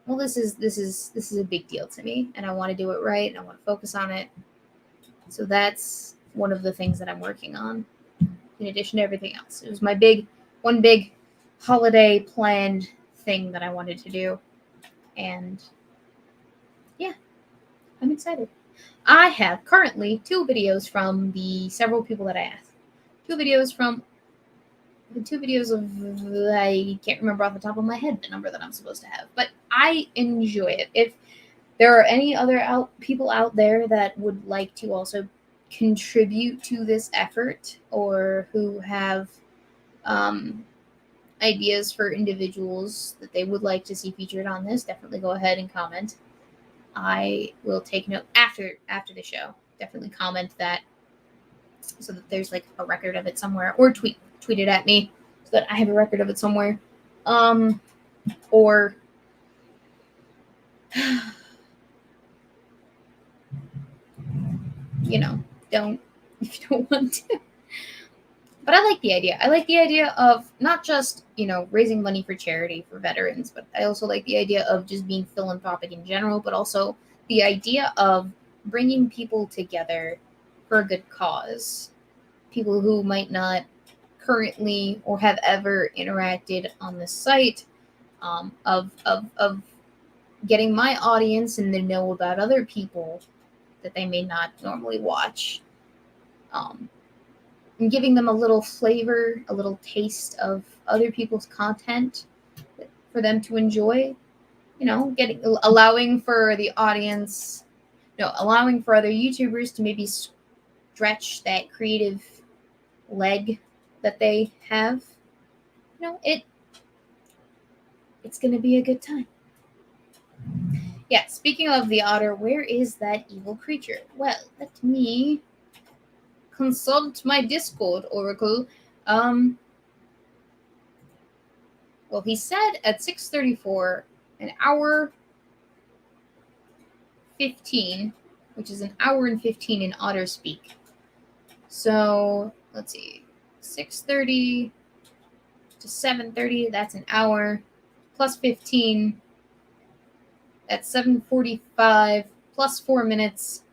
well, this is a big deal to me, and I want to do it right, and I want to focus on it. So that's one of the things that I'm working on, in addition to everything else. It was my one big holiday planned thing that I wanted to do, and yeah, I'm excited. I have currently 2 videos from the several people that I asked. 2 videos of, I can't remember off the top of my head the number that I'm supposed to have, but I enjoy it. If there are any other people out there that would like to also contribute to this effort, or who have ideas for individuals that they would like to see featured on this, definitely go ahead and comment. I will take note after the show. Definitely comment that, so that there's like a record of it somewhere, or tweet it at me so that I have a record of it somewhere. Or don't, if you don't want to. But I like the idea. I like the idea of not just, raising money for charity for veterans, but I also like the idea of just being philanthropic in general, but also the idea of bringing people together for a good cause. People who might not currently or have ever interacted on the site, of getting my audience and to know about other people that they may not normally watch, and giving them a little flavor, a little taste of other people's content for them to enjoy. Allowing for the audience, allowing for other YouTubers to maybe stretch that creative leg that they have. It's going to be a good time. Yeah, speaking of the otter, where is that evil creature? Well, let me consult my Discord, Oracle. Well, he said at 6:34, an hour 15, which is an hour and 15 in Otter speak. So let's see, 6:30 to 7:30. That's an hour plus 15. That's 7:45 plus 4 minutes.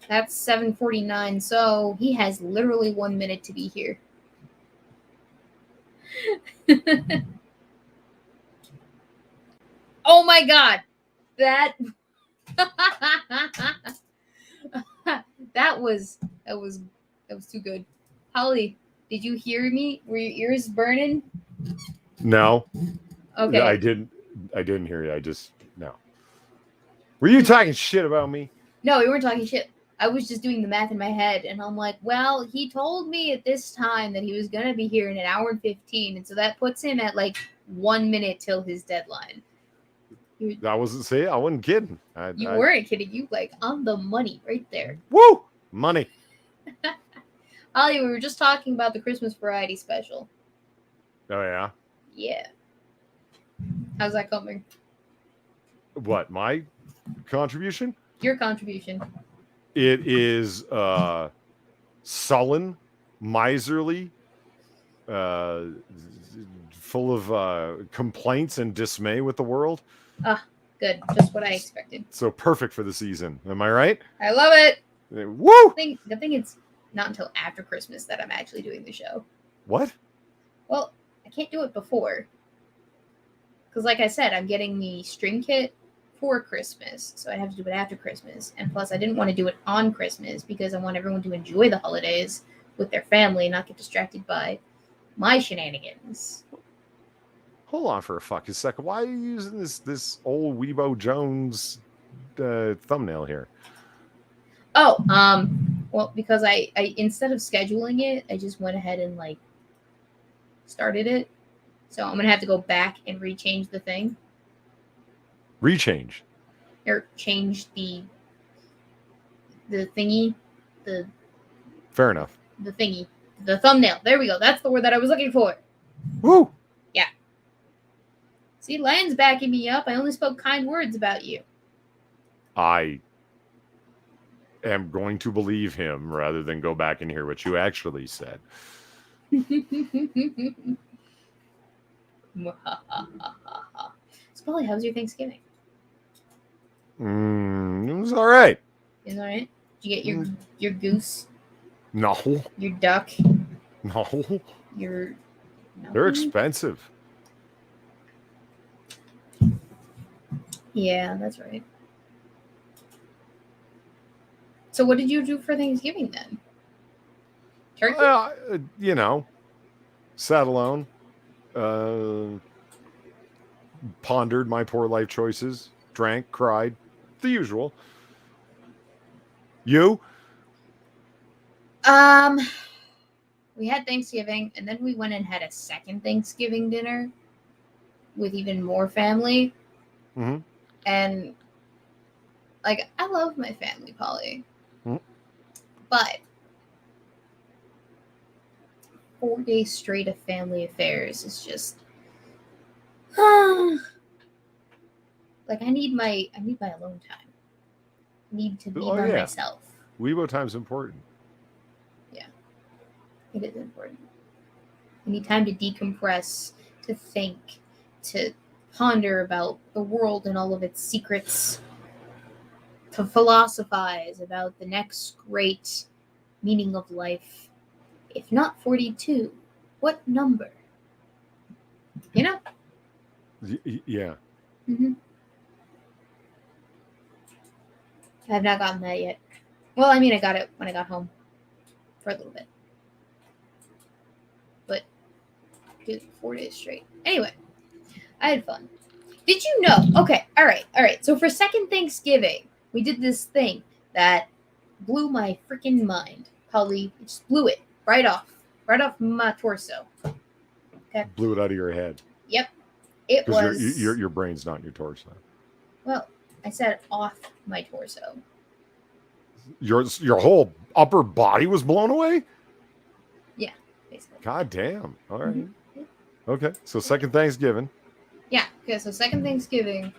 That's 7:49. So he has literally 1 minute to be here. Oh my god. That that was too good. Holly, did you hear me? Were your ears burning? No. Okay. I didn't hear you. I just no. Were you talking shit about me? No, we weren't talking shit. I was just doing the math in my head, and I'm like, well, he told me at this time that he was going to be here in an hour and 15, and so that puts him at like 1 minute till his deadline. I wasn't saying. I wasn't kidding. You weren't kidding. You like on the money right there. Woo! Money. Ollie, we were just talking about the Christmas variety special. Oh, yeah? Yeah. How's that coming? What, my contribution? Your contribution. It is sullen, miserly, full of complaints and dismay with the world. Ah, good. Just what I expected. So perfect for the season. Am I right? I love it. Woo! The thing it's not until after Christmas that I'm actually doing the show. What? Well, I can't do it before. Because like I said, I'm getting the string kit for Christmas. So I have to do it after Christmas. And plus, I didn't want to do it on Christmas because I want everyone to enjoy the holidays with their family and not get distracted by my shenanigans. Hold on for a fucking second. Why are you using this old Weebo Jones thumbnail here? Oh, well, because I instead of scheduling it, I just went ahead and like started it. So I'm gonna have to go back and rechange the thing. Rechange. Or change the thingy. Fair enough. The thingy. The thumbnail. There we go. That's the word that I was looking for. Woo! Yeah. See, Lan's backing me up. I only spoke kind words about you. I am going to believe him rather than go back and hear what you actually said. So, Polly, how was your Thanksgiving? It was all right. Is all right? Did you get your goose? No. Your duck? No. Your... They're expensive. Yeah, that's right. So what did you do for Thanksgiving then? Turkey? Sat alone. Pondered my poor life choices. Drank, cried. The usual. You? We had Thanksgiving, and then we went and had a second Thanksgiving dinner with even more family. Mm-hmm. And, like, I love my family, Polly. Mm-hmm. But 4 days straight of family affairs is just... like, I need my alone time. I need to be by myself. Weebo time's important. Yeah. It is important. I need time to decompress, to think, to ponder about the world and all of its secrets, to philosophize about the next great meaning of life. If not 42, what number? You know? Yeah. Mm-hmm. I have not gotten that yet. Well, I mean, I got it when I got home for a little bit. But, dude, 4 days straight. Anyway, I had fun. Did you know? Okay, all right. So for second Thanksgiving, we did this thing that blew my freaking mind. Polly, it just blew it right off my torso. Okay. Blew it out of your head. Yep. It was... Because your brain's not in your torso. Well, I said off my torso. Your whole upper body was blown away? Yeah, basically. God damn. All right. Mm-hmm. Okay. So second Thanksgiving. Yeah, okay, so second Thanksgiving,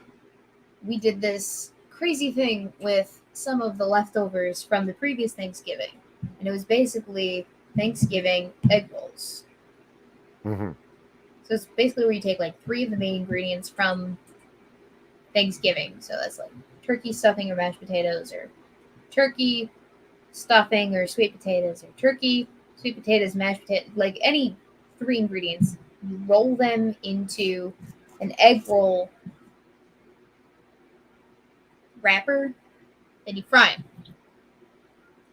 we did this crazy thing with some of the leftovers from the previous Thanksgiving. And it was basically Thanksgiving egg rolls. Mm-hmm. So it's basically where you take like 3 of the main ingredients from Thanksgiving. So that's like turkey stuffing or mashed potatoes, or turkey stuffing or sweet potatoes, or turkey, sweet potatoes, mashed potatoes, like any 3 ingredients. You roll them into an egg roll wrapper, and you fry them.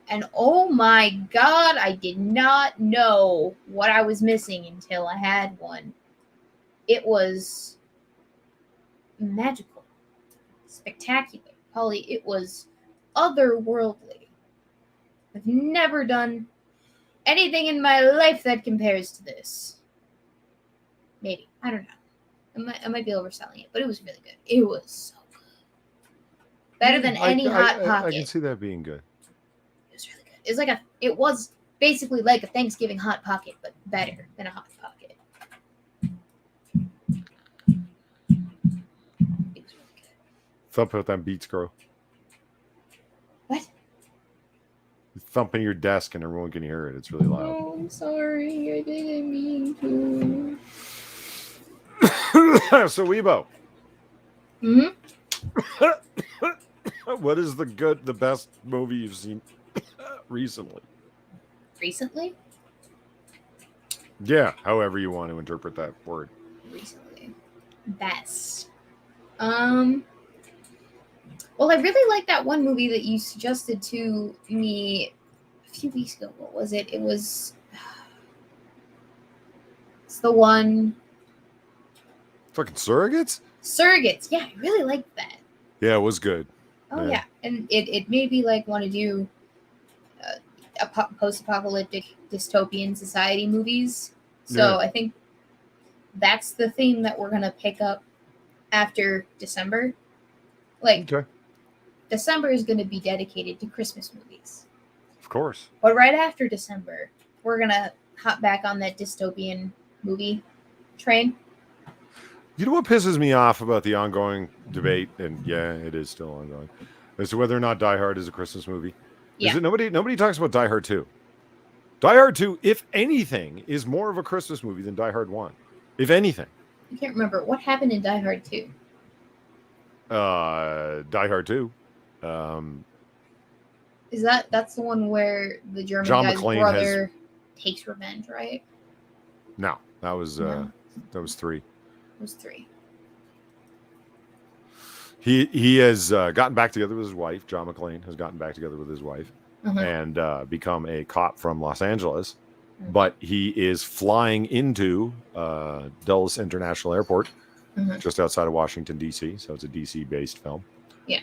And oh my god, I did not know what I was missing until I had one. It was magical, spectacular. Polly, it was otherworldly. I've never done anything in my life that compares to this. Maybe. I don't know. I might be overselling it, but it was really good. It was so good. Better than any Hot Pocket. I can see that being good. It was really good. It was basically like a Thanksgiving Hot Pocket, but better than a Hot Pocket. It was really good. Thump out them beats, girl. What? You're thumping your desk and everyone can hear it. It's really loud. Oh, I'm sorry. I didn't mean to. So, Weebo. Mm-hmm. What is the best movie you've seen recently? Recently? Yeah, however you want to interpret that word. Recently. Best. Well, I really like that one movie that you suggested to me a few weeks ago. What was it? It's the one... Fucking Surrogates? Surrogates. Yeah, I really liked that. Yeah, it was good. Oh, yeah. And it made me want to do a post-apocalyptic dystopian society movies. So I think that's the theme that we're going to pick up after December. Okay. December is going to be dedicated to Christmas movies. Of course. But right after December, we're going to hop back on that dystopian movie train. You know what pisses me off about the ongoing debate, and yeah, it is still ongoing, as to whether or not Die Hard is a Christmas movie? Yeah. Is it nobody talks about Die Hard 2. Die Hard 2, if anything, is more of a Christmas movie than Die Hard 1. If anything. I can't remember. What happened in Die Hard 2? Die Hard 2. That's the one where the German John guy's McClane brother takes revenge, right? No, that was No. that was 3. It was 3. He has gotten back together with his wife. John McClane has gotten back together with his wife Uh-huh. and become a cop from Los Angeles. Mhm. But he is flying into Dulles International Airport, Mhm. just outside of Washington, D.C. So it's a D.C.-based film. Yeah.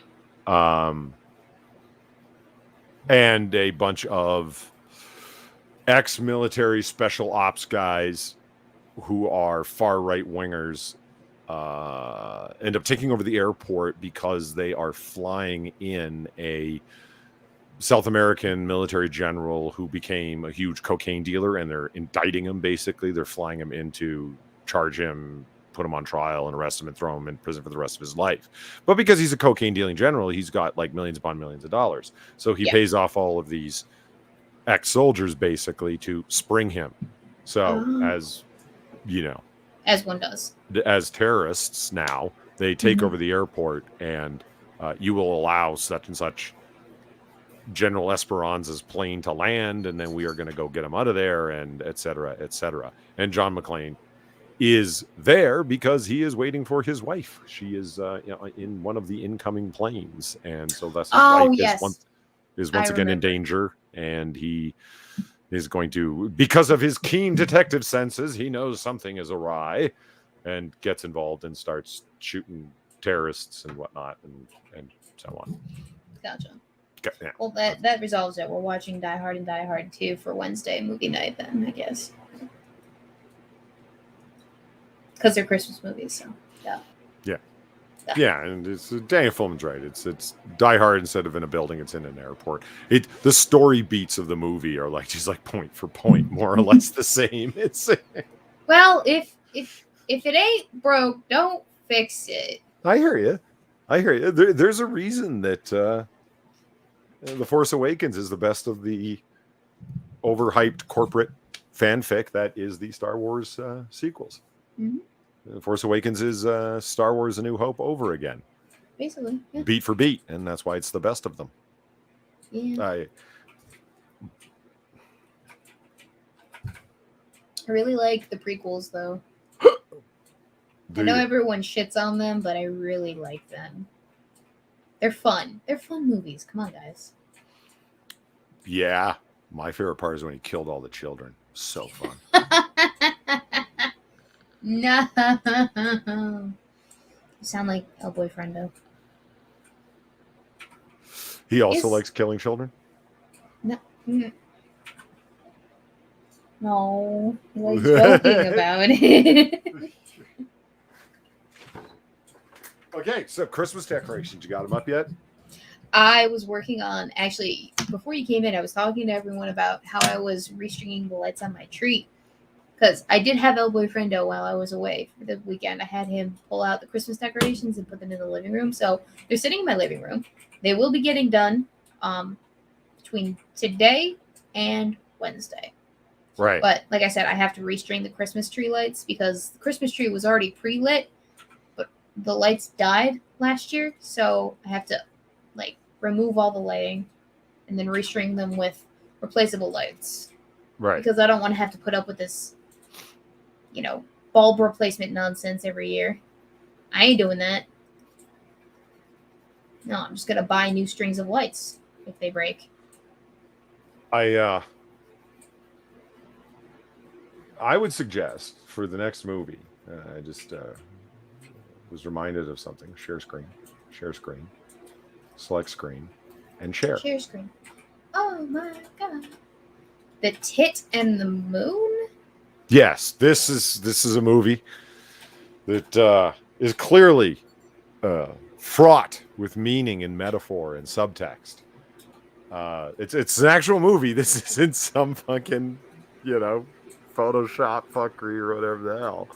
And a bunch of ex-military special ops guys who are far-right wingers end up taking over the airport because they are flying in a South American military general who became a huge cocaine dealer, and they're indicting him. Basically, they're flying him in to charge him, put him on trial, and arrest him and throw him in prison for the rest of his life. But because he's a cocaine dealing general, he's got like millions upon millions of dollars. So he pays off all of these ex-soldiers basically to spring him. So as you know, as one does, as terrorists now, they take over the airport, and you will allow such and such General Esperanza's plane to land, and then we are going to go get him out of there, and et cetera, et cetera. And John McClane is there because he is waiting for his wife. She is in one of the incoming planes, and so that's his wife is once again in danger, and he is going to, because of his keen detective senses, he knows something is awry, and gets involved and starts shooting terrorists and whatnot, and so on. Gotcha. Yeah. Well, that resolves it. We're watching Die Hard and Die Hard 2 for Wednesday movie night then, I guess. Because they're Christmas movies, so yeah. Yeah, and it's Daniel Fulman's right. It's Die Hard instead of in a building, it's in an airport. The story beats of the movie are like just like point for point, more or less the same. It's well, if it ain't broke, don't fix it. I hear you. There's a reason that The Force Awakens is the best of the overhyped corporate fanfic that is the Star Wars sequels. Mhm. The Force Awakens is Star Wars: A New Hope over again, Basically, yeah. beat for beat, and that's why it's the best of them. Yeah. I I really like the prequels, though. do I know you? everyone shits on them, but I really like them. They're fun. They're fun movies. Come on, guys. Yeah, my favorite part is when he killed all the children. So fun. No. You sound like a boyfriendo. He also Is- likes killing children. Mm. No, he likes joking about it. Okay, so Christmas decorations, you got them up yet? I was working on, actually, before you came in, I was talking to everyone about how I was restringing the lights on my tree. Because I did have El Boyfriendo while I was away for the weekend. I had him pull out the Christmas decorations and put them in the living room. So they're sitting in my living room. They will be getting done between today and Wednesday. Right. But like I said, I have to restring the Christmas tree lights because the Christmas tree was already pre-lit, but the lights died last year. So I have to remove all the lighting and then restring them with replaceable lights. Right. Because I don't want to have to put up with this, bulb replacement nonsense every year. I ain't doing that. No, I'm just gonna buy new strings of lights if they break. I would suggest for the next movie, I just was reminded of something. Share screen, select screen, and share. Share screen. Oh my god. The Tit and the Moon? Yes, this is a movie that is clearly fraught with meaning and metaphor and subtext. It's an actual movie. This isn't some fucking, Photoshop fuckery or whatever the hell.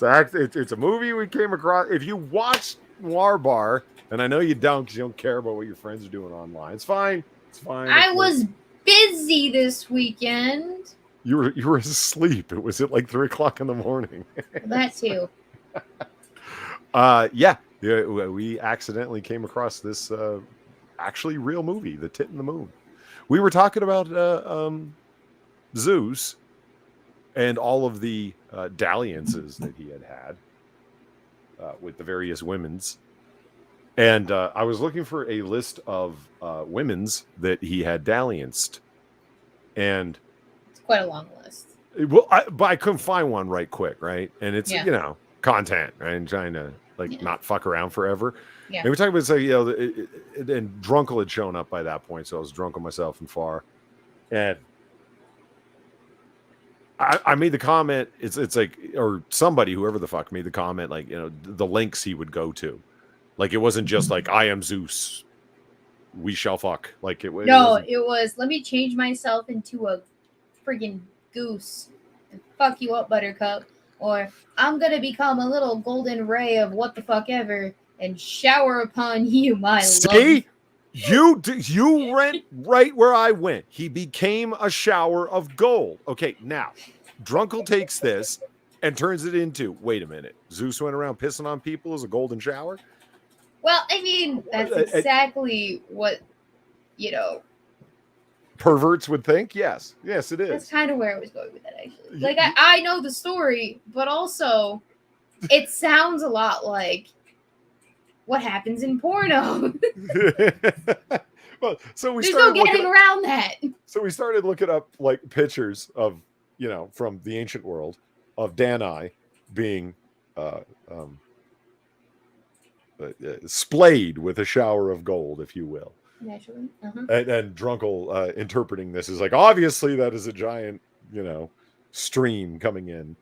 It's a movie we came across. If you watch Noir Bar, and I know you don't because you don't care about what your friends are doing online. It's fine. I was busy this weekend. You were asleep. It was at like 3:00 in the morning. That too. Yeah, we accidentally came across this actually real movie, The Tit and the Moon. We were talking about Zeus and all of the dalliances that he had with the various women's. And I was looking for a list of women's that he had dallianced. And it's quite a long list. But I couldn't find one right quick, right? And it's, content, right? And trying to not fuck around forever. Yeah. And we're talking about, and Drunkle had shown up by that point. So I was drunk on myself and far. And I made the comment, it's like, or somebody, whoever the fuck made the comment, the links he would go to. Like, it wasn't just like, I am Zeus, we shall fuck. Like, it was. No, it was, let me change myself into a friggin' goose and fuck you up, Buttercup. Or, I'm gonna become a little golden ray of what the fuck ever and shower upon you, my love. See? You went right where I went. He became a shower of gold. Okay, now, Drunkle takes this and turns it into, wait a minute, Zeus went around pissing on people as a golden shower? Well, I mean, that's exactly what, perverts would think. Yes, it is. That's kind of where I was going with that, actually. Like, I know the story, but also, it sounds a lot like what happens in porno. Well, so we There's started no getting around that. So we started looking up like pictures of, from the ancient world of Danae being splayed with a shower of gold, if you will. Naturally. Uh-huh. And Drunkle interpreting this as like, obviously that is a giant, stream coming in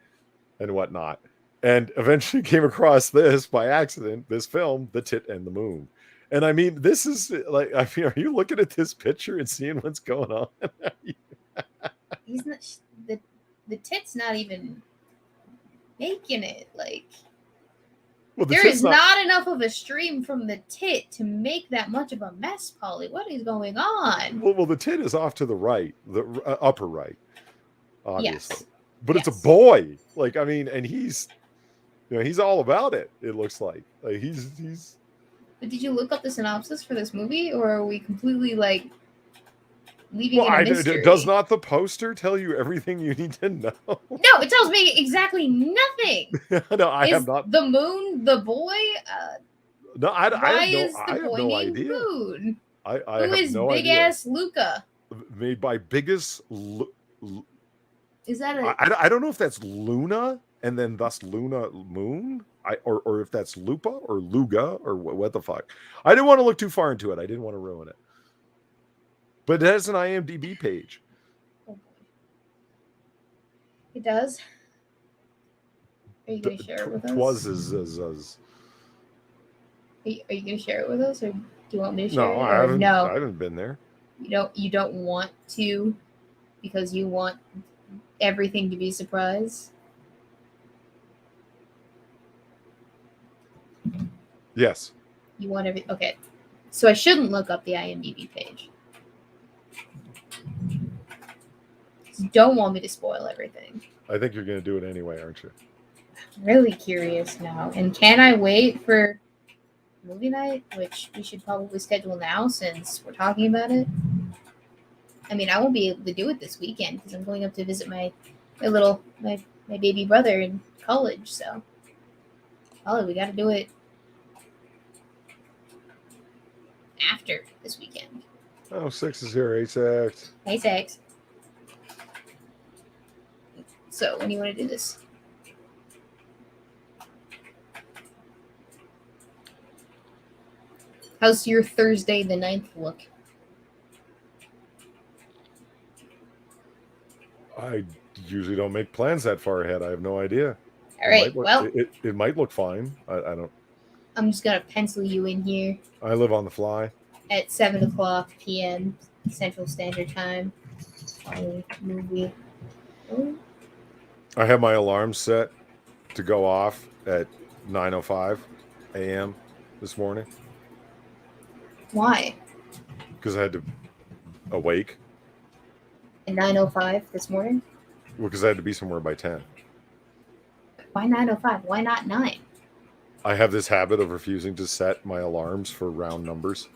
and whatnot. And eventually came across this by accident, this film, The Tit and the Moon. And I mean, this is like, are you looking at this picture and seeing what's going on? He's not, the tit's not even making it. Like, Well, the There tit's is not enough of a stream from the tit to make that much of a mess, Polly. What is going on? Well, the tit is off to the right, the upper right, obviously. Yes. But it's a Yes. boy. Like, I mean, and he's, he's all about it. It looks like he's. But did you look up the synopsis for this movie, or are we completely like leaving Well, it a mystery? does not the poster tell you everything you need to know? No, it tells me exactly nothing. No, I Is have not. the moon the boy? No, I Why have no. is I the have boy no named idea. Moon? I Who have is no big idea. ass Luca? Made by biggest. Is that a I don't know if that's Luna and then thus Luna Moon. Or if that's Lupa or Luga or what the fuck. I didn't want to look too far into it. I didn't want to ruin it. But it has an IMDb page. Oh boy. It does? Are you going to share it with us? Are you going to share it with us, or do you want me to share No, it? I haven't. No, I haven't been there. you don't want to, because you want everything to be a surprise. Yes. You want every okay. So I shouldn't look up the IMDb page. You don't want me to spoil everything. I think you're going to do it anyway, aren't you? I'm really curious now. And can I wait for movie night, which we should probably schedule now since we're talking about it? I mean, I won't be able to do it this weekend because I'm going up to visit my baby brother in college. So, Ollie, we got to do it after this weekend. Oh, 6 is here. 8 6. Hey, Sex. So, when do you want to do this? How's your Thursday the 9th look? I usually don't make plans that far ahead. I have no idea. All right, well, it might look fine. I don't. I'm just going to pencil you in here I live on the fly. at 7 o'clock p.m. Central Standard Time. Movie. Oh. I have my alarm set to go off at 9:05 a.m. this morning Why? because I had to awake. At 9:05 this morning? Because I had to be somewhere by 10. Why 9:05? Why not 9? I have this habit of refusing to set my alarms for round numbers.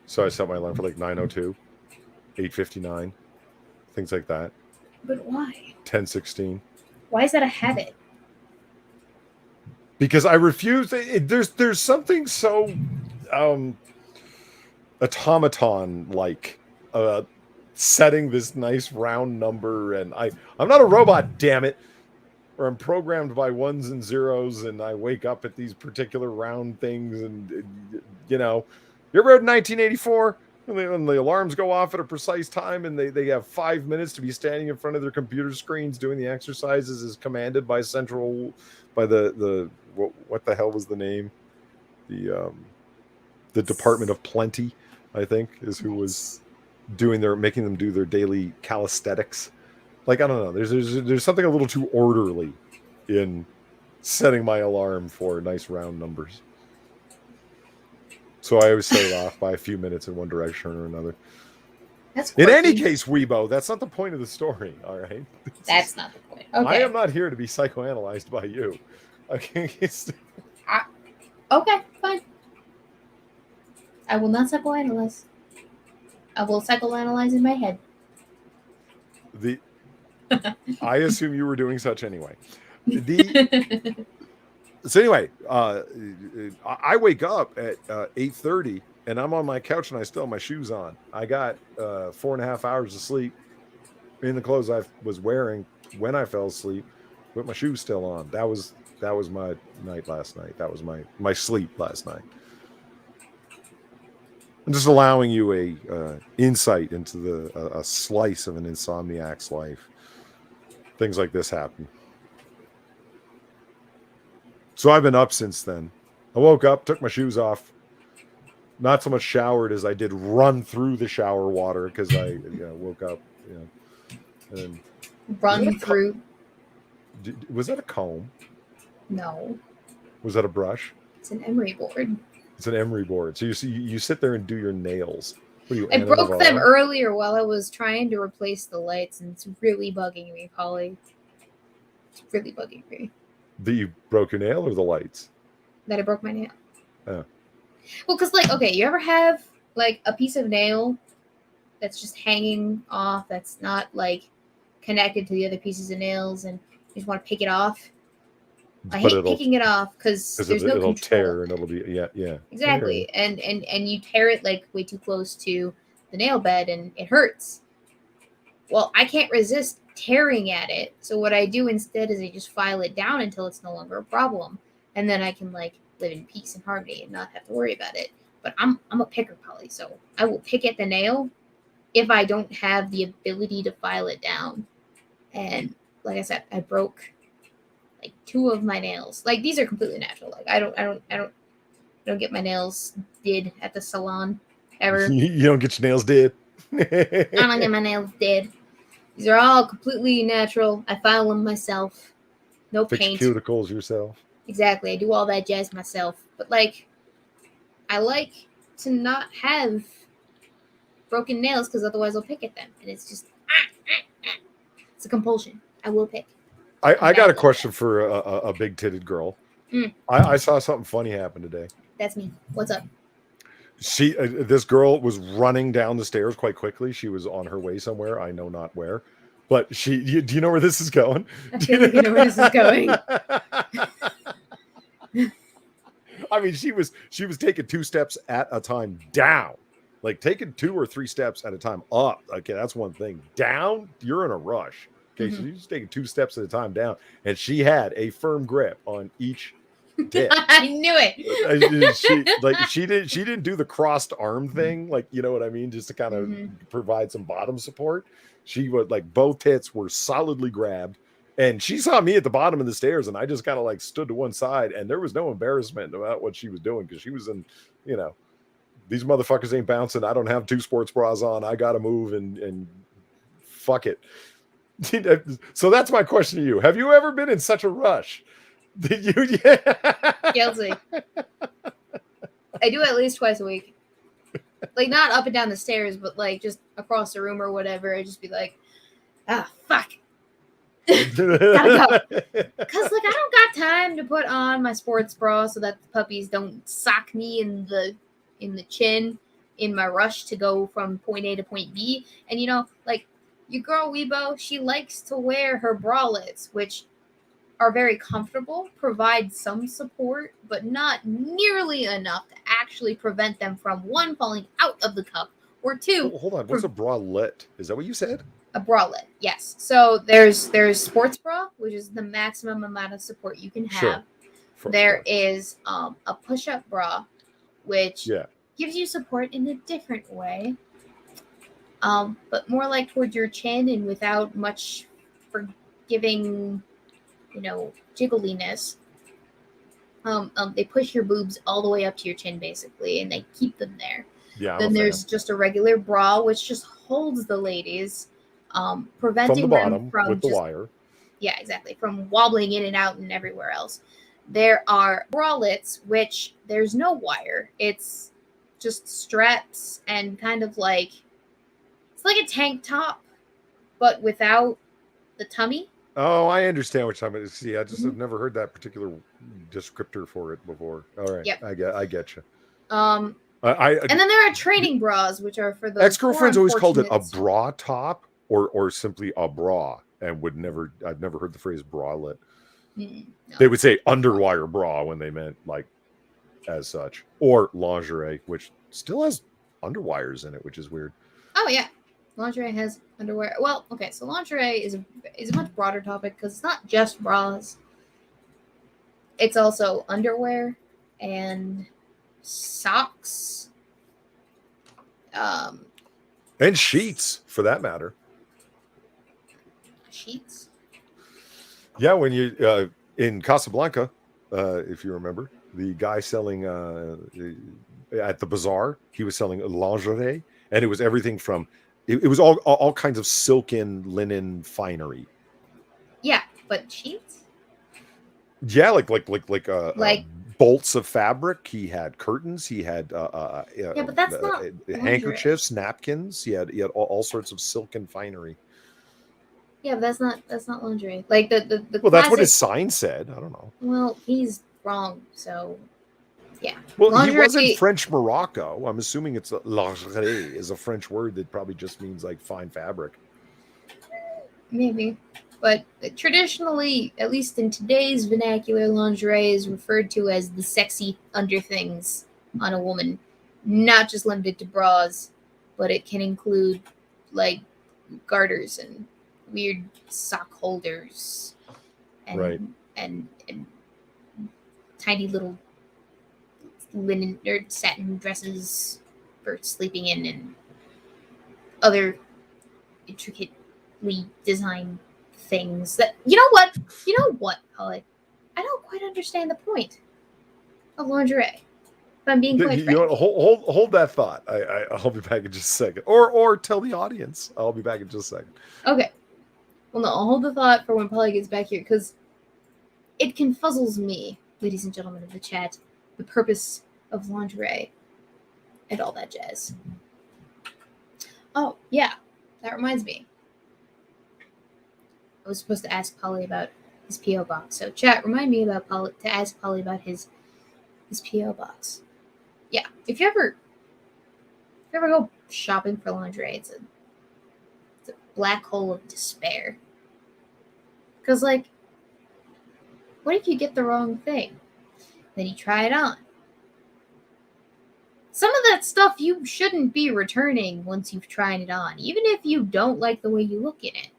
So I set my alarm for like 9:02, 8:59, things like that. But why? 10:16. Why is that a habit? Because I refuse. There's something so automaton like setting this nice round number, and I'm not a robot, damn it. Or I'm programmed by ones and zeros, and I wake up at these particular round things, and you ever heard 1984 when the alarms go off at a precise time, and they have 5 minutes to be standing in front of their computer screens doing the exercises as commanded by the what the hell was the name? The Department of Plenty, I think, is who was making them do their daily calisthenics. Like, I don't know. There's something a little too orderly in setting my alarm for nice round numbers. So I always set it off by a few minutes in one direction or another. That's in quirky. any case, Weebo, that's not the point of the story, all right? That's not the point. Okay. I am not here to be psychoanalyzed by you. Okay, okay, fine. I will not psychoanalyze. I will psychoanalyze in my head. I assume you were doing such anyway. So anyway, I wake up at 8:30 and I'm on my couch and I still have my shoes on. I got 4.5 hours of sleep in the clothes I was wearing when I fell asleep with my shoes still on. That was my night last night. That was my sleep last night. I'm just allowing you a insight into a slice of an insomniac's life. Things like this happen. So I've been up since then. I woke up, took my shoes off. Not so much showered as I did run through the shower water because I woke up. And run through. Was that a comb? No. Was that a brush? It's an emery board. It's an emery board. So you sit there and do your nails. What are you, I Anna broke them Navarro? earlier while I was trying to replace the lights, and it's really bugging me, Polly. It's really bugging me That you broke your nail or the lights? that I broke my nail. Oh. Well, because, like, okay, you ever have, like, a piece of nail that's just hanging off, that's not, like, connected to the other pieces of nails, and you just want to pick it off? I hate picking it off because there's no it'll control. tear and it'll be yeah. Exactly, and you tear it like way too close to the nail bed, and it hurts. Well, I can't resist tearing at it, so what I do instead is I just file it down until it's no longer a problem, and then I can like live in peace and harmony and not have to worry about it. But I'm a picker, Polly, so I will pick at the nail if I don't have the ability to file it down. And like I said, I broke like 2 of my nails. Like, these are completely natural. Like, I don't get my nails did at the salon ever. You don't get your nails did. I don't get my nails did. These are all completely natural. I file them myself. No Fix paint. cuticles yourself. Exactly. I do all that jazz myself. But like, I like to not have broken nails because otherwise I'll pick at them, and it's just it's a compulsion. I will pick. I got a question for a big-titted girl. I saw something funny happen today. That's me. What's up? This girl was running down the stairs quite quickly. She was on her way somewhere. I know not where. But do you know where this is going? I feel like you know where this is going. I mean, she was taking 2 steps at a time down. Like, taking 2 or 3 steps at a time up. Okay, that's one thing. Down, you're in a rush. Okay, so she's taking 2 steps at a time down, and she had a firm grip on each tip. I knew it. She didn't do the crossed arm thing, like, you know what I mean, just to kind of provide some bottom support. She was like, both tits were solidly grabbed, and she saw me at the bottom of the stairs, and I just kind of like stood to one side, and there was no embarrassment about what she was doing because she was in, you know, these motherfuckers ain't bouncing. I don't have 2 sports bras on. I gotta move and fuck it. So that's my question to you. Have you ever been in such a rush? Did you? Yeah. Guilty. I do it at least twice a week. Like, not up and down the stairs, but like just across the room or whatever. I just be like, fuck. Gotta go. Because like, I don't got time to put on my sports bra so that the puppies don't sock me in the chin in my rush to go from point A to point B. And you know, like, your girl Weebo, she likes to wear her bralettes, which are very comfortable, provide some support, but not nearly enough to actually prevent them from 1, falling out of the cup, or 2, hold on. What's a bralette? Is that what you said? A bralette, yes. So there's sports bra, which is the maximum amount of support you can have. Sure. There is a push-up bra, which gives you support in a different way. But more like towards your chin and without much forgiving, you know, jiggliness. They push your boobs all the way up to your chin, basically, and they keep them there. Yeah. Then there's just a regular bra, which just holds the ladies, preventing from the bottom them from with the wire. Yeah, exactly, from wobbling in and out and everywhere else. There are bralettes, which there's no wire. It's just straps and kind of like, it's like a tank top, but without the tummy. Oh, I understand what you're talking about. See, I just have never heard that particular descriptor for it before. All right, yep. I get you. And then there are training bras, which are for the ex-girlfriends always called it a bra top or simply a bra, and I've never heard the phrase bralette. No. They would say underwire bra when they meant like as such, or lingerie, which still has underwires in it, which is weird. Oh yeah. Lingerie has underwear. Well, okay, so lingerie is a much broader topic because it's not just bras. It's also underwear and socks. And sheets, for that matter. Sheets? Yeah, when you in Casablanca, if you remember, the guy selling at the bazaar, he was selling lingerie, and it was everything from it was all kinds of silken linen finery. Yeah, but sheets? Yeah, like Like- bolts of fabric. He had curtains. He had Yeah, but that's not handkerchiefs, napkins. He had all sorts of silken finery. Yeah, but that's not lingerie. Like the Well, that's what classic- his sign said. I don't know. Well, he's wrong. So yeah. Well, Lingerie- he was in French Morocco. I'm assuming it's lingerie is a French word that probably just means like fine fabric. Maybe. But traditionally, at least in today's vernacular, lingerie is referred to as the sexy underthings on a woman. Not just limited to bras, but it can include like garters and weird sock holders and Right. and tiny little linen or satin dresses for sleeping in and other intricately designed things that you know what, Polly? I don't quite understand the point of lingerie. If I'm being quite You know, frank. hold that thought. I'll be back in just a second. Or tell the audience. I'll be back in just a second. Okay. Well, no, I'll hold the thought for when Polly gets back here because it confuzzles me, ladies and gentlemen of the chat, the purpose of lingerie and all that jazz. Oh, yeah. That reminds me. I was supposed to ask Polly about his P.O. box. So, chat, remind me about to ask Polly about his P.O. box. Yeah. If you ever go shopping for lingerie, it's a black hole of despair. Because, like, what if you get the wrong thing? Then you try it on. Some of that stuff you shouldn't be returning once you've tried it on, even if you don't like the way you look in it.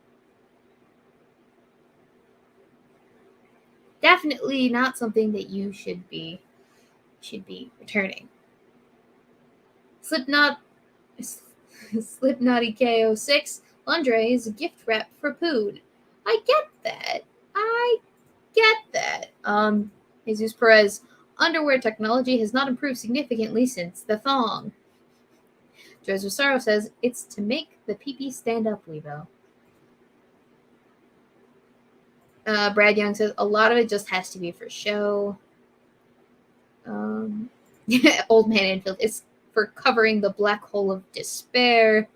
Definitely not something that you should be returning. Slipknot EK06 lingerie is a gift wrap for pood. I get that. Jesus Perez, underwear technology has not improved significantly since the thong. Joseph Sorrow says it's to make the pee-pee stand up, Weebo. Brad Young says a lot of it just has to be for show. Old Man Enfield, it's for covering the black hole of despair.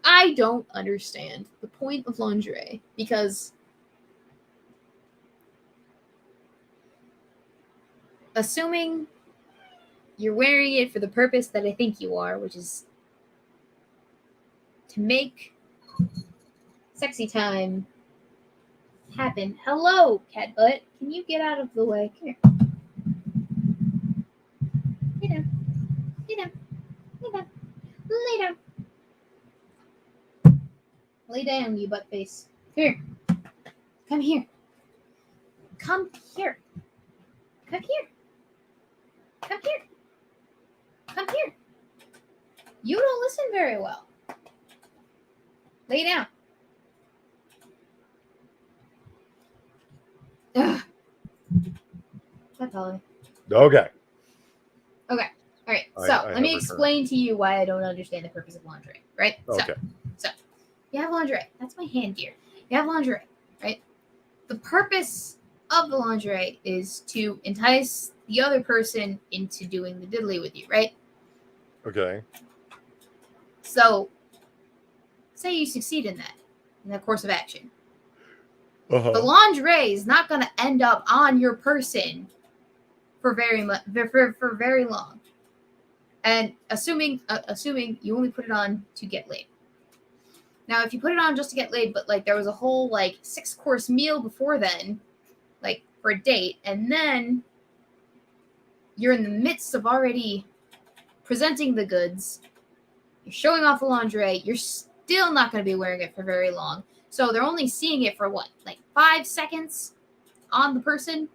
I don't understand the point of lingerie because assuming you're wearing it for the purpose that I think you are, which is to make sexy time happen. Hello, Catbutt. Can you get out of the way? Come here. Lay down. Lay down. Lay down. Lay down. Lay down, you butt face. Here. Come here. Come here. Come here. Come here. Come here. You don't listen very well. Lay down. Ugh. Hi, Polly. Okay. Okay. All right. So I let me have explain to you why I don't understand the purpose of lingerie. Right. Okay. So you have lingerie. That's my hand gear. You have lingerie, right? The purpose of the lingerie is to entice the other person into doing the diddly with you, right? Okay. So say you succeed in that course of action. Uh-huh. The lingerie is not going to end up on your person for very long. And assuming you only put it on to get laid. Now, if you put it on just to get laid, but like there was a whole like 6-course meal before then, like for a date, and then you're in the midst of already presenting the goods, you're showing off the lingerie, you're still not going to be wearing it for very long. So they're only seeing it for what, like 5 seconds on the person,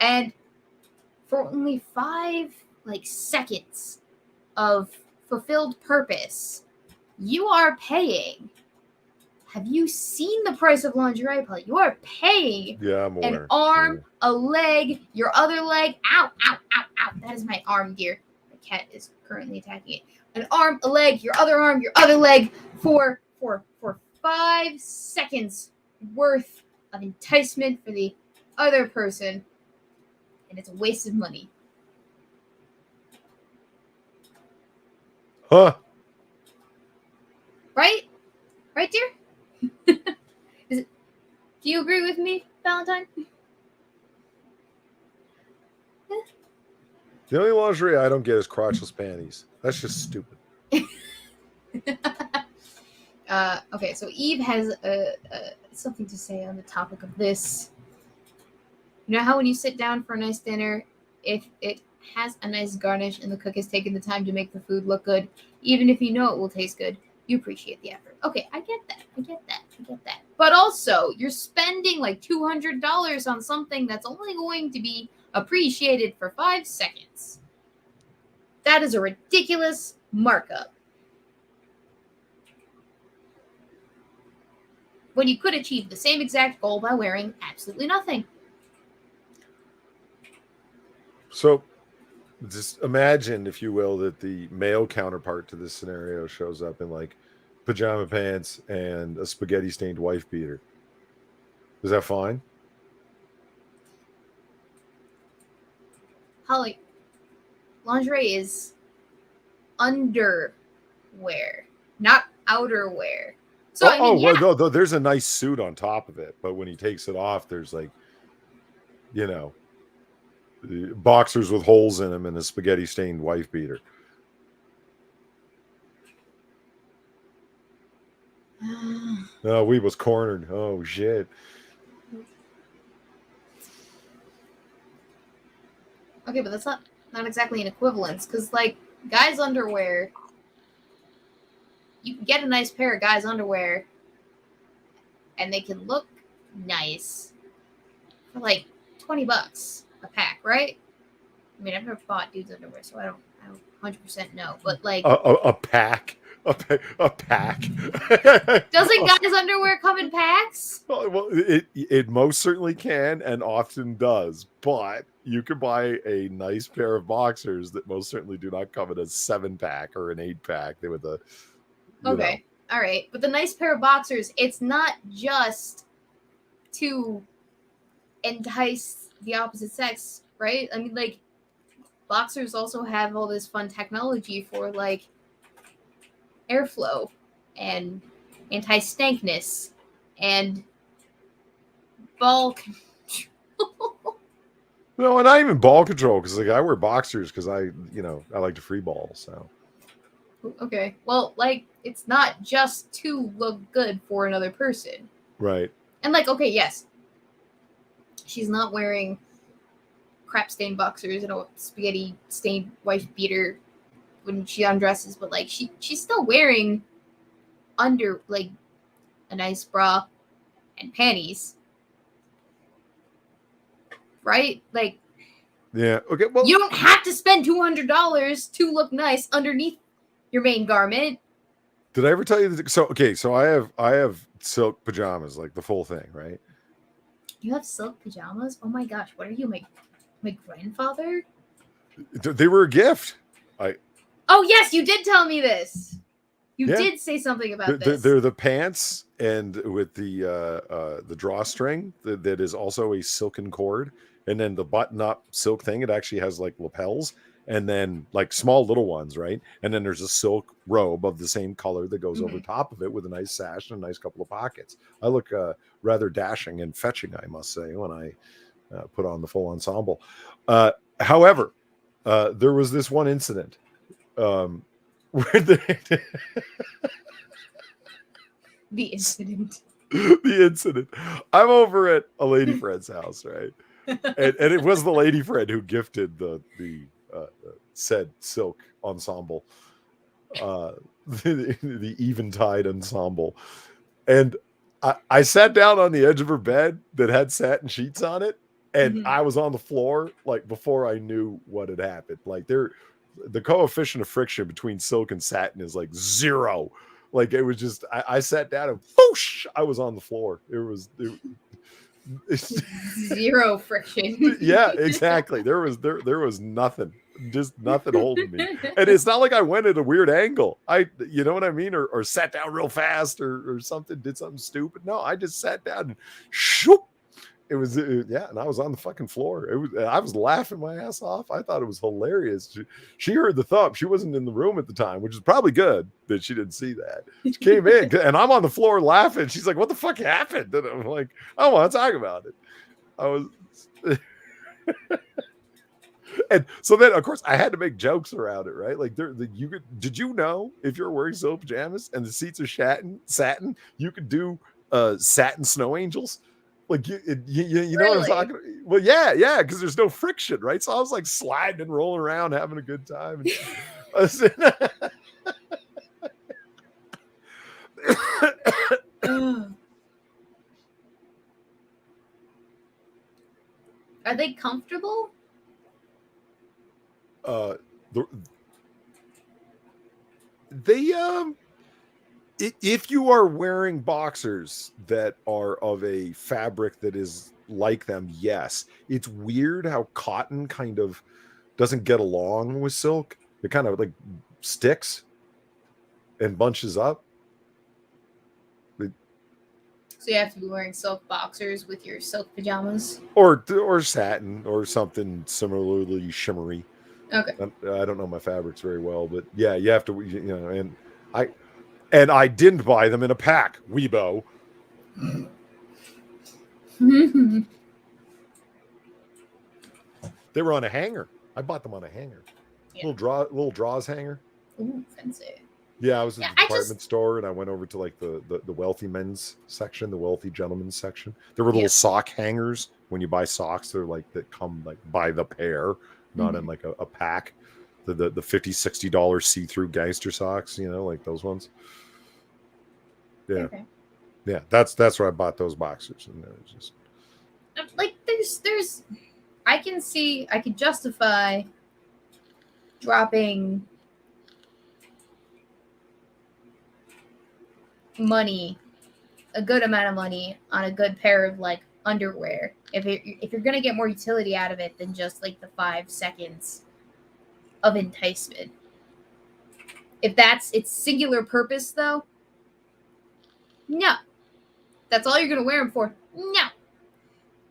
and for only 5 seconds of fulfilled purpose, you are paying. Have you seen the price of lingerie, Paul? You are paying I'm aware. an arm, a leg, your other leg. Ow, ow, ow, ow. That is my arm, dear. cat is currently attacking it. An arm, a leg, your other leg for 5 seconds worth of enticement for the other person. And it's a waste of money. Huh. Right? Right, dear? Do you agree with me, Valentine? The only lingerie I don't get is crotchless panties. That's just stupid. Okay, so Eve has something to say on the topic of this. You know how when you sit down for a nice dinner, if it has a nice garnish and the cook has taken the time to make the food look good, even if you know it will taste good, you appreciate the effort. Okay, I get that. But also, you're spending like $200 on something that's only going to be appreciated for 5 seconds. That is a ridiculous markup. When you could achieve the same exact goal by wearing absolutely nothing. So just imagine, if you will, that the male counterpart to this scenario shows up in like pajama pants and a spaghetti stained wife beater. Is that fine? Holly, lingerie is underwear, not outerwear. So I mean, yeah. Well, there's a nice suit on top of it, but when he takes it off, there's like, you know, boxers with holes in them and a spaghetti stained wife beater. Oh, we was cornered. Oh shit. Okay, but that's not exactly an equivalence, because like guys' underwear, you can get a nice pair of guys' underwear, and they can look nice for like $20 a pack, right? I mean, I've never bought dudes' underwear, so I don't 100% know. But like a pack. A pack. Doesn't guys' underwear come in packs? Well, it most certainly can and often does, but you can buy a nice pair of boxers that most certainly do not come in a 7-pack or an 8-pack. They with a okay, all right, but the nice pair of boxers, it's not just to entice the opposite sex, right? I mean, like, boxers also have all this fun technology for like airflow and anti-stankness and ball control. No, and not even ball control, because like I wear boxers because I like to free ball. So okay, well, like, it's not just to look good for another person, right? And like, okay, yes, she's not wearing crap stained boxers and a spaghetti stained wife beater when she undresses, but like she's still wearing like a nice bra and panties, right? Like, yeah, okay. Well, you don't have to spend $200 to look nice underneath your main garment. Did I ever tell you that? So I have silk pajamas, like the full thing, right? You have silk pajamas? Oh my gosh, what are you, my grandfather? They were a gift. Oh yes, you did tell me this. You did say something about this. They're the pants, and with the drawstring that is also a silken cord, and then the button-up silk thing. It actually has like lapels, and then like small little ones, right? And then there's a silk robe of the same color that goes over top of it with a nice sash and a nice couple of pockets. I look rather dashing and fetching, I must say, when I put on the full ensemble. However, there was this one incident where the incident. I'm over at a lady friend's house, right? And it was the lady friend who gifted the said silk ensemble, the Eventide ensemble, and I sat down on the edge of her bed that had satin sheets on it, and I was on the floor like before I knew what had happened. Like the coefficient of friction between silk and satin is like 0. Like it was just I sat down and whoosh, I was on the floor. It was 0 friction. Yeah, exactly. There was nothing. just nothing holding me. And it's not like I went at a weird angle. You know what I mean? Or sat down real fast or something, did something stupid. No, I just sat down and shoop. It was, yeah, and I was on the fucking floor. I was laughing my ass off. I thought it was hilarious. She heard the thump. She wasn't in the room at the time, which is probably good that she didn't see that. She came in, and I'm on the floor laughing. She's like, "What the fuck happened?" And I'm like, "I don't want to talk about it." I was, and so then, of course, I had to make jokes around it, right? Like, did you know if you're wearing silk pajamas and the seats are satin, you could do satin snow angels? Like you know what I'm talking about? Well, yeah, because there's no friction, right? So I was like sliding and rolling around, having a good time. Are they comfortable? If you are wearing boxers that are of a fabric that is like them, yes. It's weird how cotton kind of doesn't get along with silk. It kind of like sticks and bunches up. So you have to be wearing silk boxers with your silk pajamas? Or satin or something similarly shimmery. Okay. I don't know my fabrics very well, but yeah, you have to, and I didn't buy them in a pack, Weebo. They were on a hanger. I bought them on a hanger. Yeah. Little draws hanger. Ooh, fancy. Yeah, I was at the department store, and I went over to like the wealthy men's section, the wealthy gentlemen's section. There were little sock hangers. When you buy socks, they're like that come like by the pair, not in like a pack. The $50, $60 see-through gangster socks, like those ones. Yeah. Okay. Yeah, that's where I bought those boxers, and there was just like there's I could justify dropping money, a good amount of money on a good pair of like underwear if you're gonna get more utility out of it than just like the 5 seconds of enticement. If that's its singular purpose, though, no. That's all you're going to wear them for? No. I'm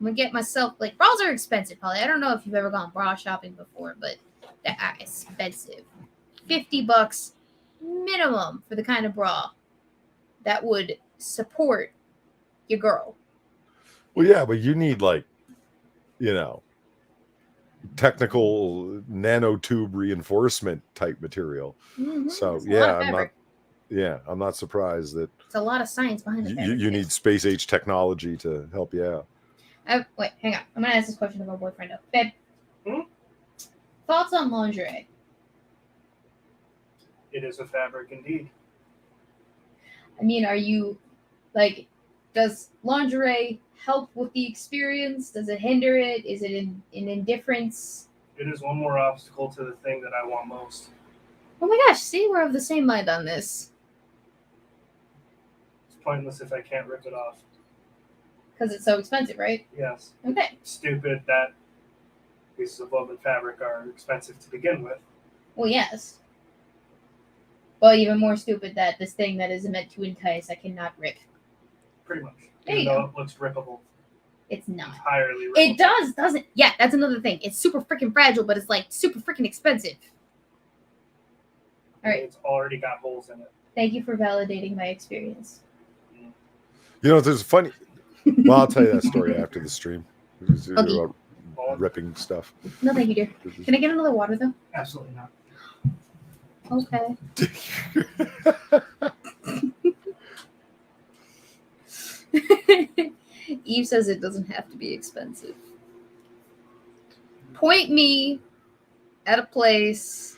going to get myself, like, bras are expensive, Polly. I don't know if you've ever gone bra shopping before, but they're expensive. $50 minimum for the kind of bra that would support your girl. Well, yeah, but you need, like, technical nanotube reinforcement type material. Mm-hmm. So, I'm not surprised that it's a lot of science behind it. You need space age technology to help you out. Wait, hang on. I'm going to ask this question of my boyfriend. Babe, thoughts on lingerie? It is a fabric indeed. I mean, are you, like, does lingerie help with the experience? Does it hinder it? Is it an indifference? It is one more obstacle to the thing that I want most. Oh my gosh, see, we're of the same mind on this. It's pointless if I can't rip it off. Because it's so expensive, right? Yes. Okay. Stupid that pieces of woven fabric are expensive to begin with. Well, yes. Well, even more stupid that this thing that is meant to entice, I cannot rip. Pretty much. Even though it looks rippable. It's not. Entirely rippable. It does, doesn't. Yeah, that's another thing. It's super freaking fragile, but it's like super freaking expensive. All right. It's already got holes in it. Thank you for validating my experience. There's funny. Well, I'll tell you that story after the stream. Okay. Ripping stuff. No, thank you, dear. Can I get another water, though? Absolutely not. Okay. Eve says it doesn't have to be expensive. Point me at a place